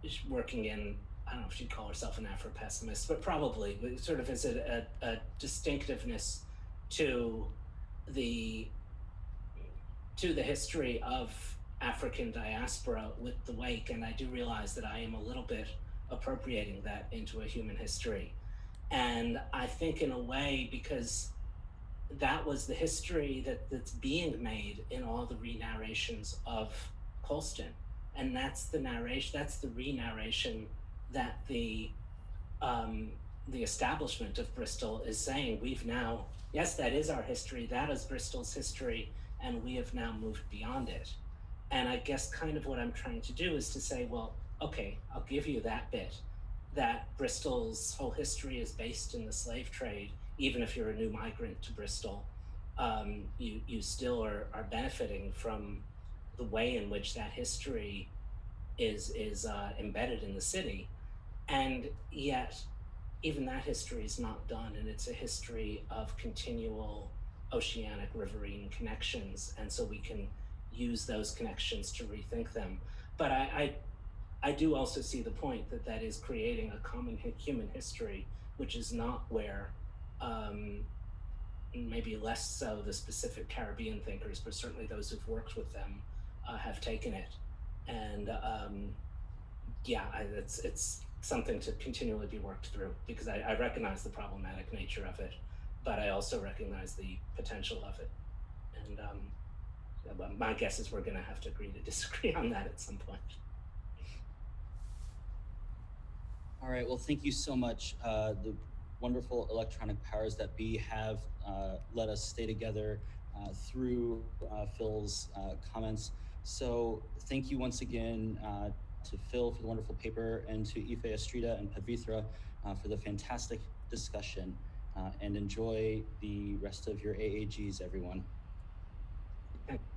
she's working in, I don't know if she'd call herself an Afro-pessimist, but probably sort of as a distinctiveness to the history of African diaspora with the wake. And I do realize that I am a little bit appropriating that into a human history. And I think in a way, because that was the history that's being made in all the re-narrations of Colston. And that's the narration, that's the re-narration that the establishment of Bristol is saying, we've now, yes, that is our history, that is Bristol's history, and we have now moved beyond it. And I guess kind of what I'm trying to do is to say, well, okay, I'll give you that bit, that Bristol's whole history is based in the slave trade. Even if you're a new migrant to Bristol, you still are benefiting from the way in which that history is embedded in the city. And yet, even that history is not done, and it's a history of continual oceanic riverine connections, and so we can use those connections to rethink them. But I do also see the point that is creating a common human history, which is not where, maybe less so the specific Caribbean thinkers, but certainly those who've worked with them have taken it. And yeah, it's something to continually be worked through, because I recognize the problematic nature of it, but I also recognize the potential of it. And my guess is we're gonna have to agree to disagree on that at some point. All right, well, thank you so much. The wonderful electronic powers that be have let us stay together through Phil's comments. So thank you once again to Phil for the wonderful paper, and to Aoife, Astrida, and Pavitra for the fantastic discussion. And enjoy the rest of your AAGs, everyone. Thank you.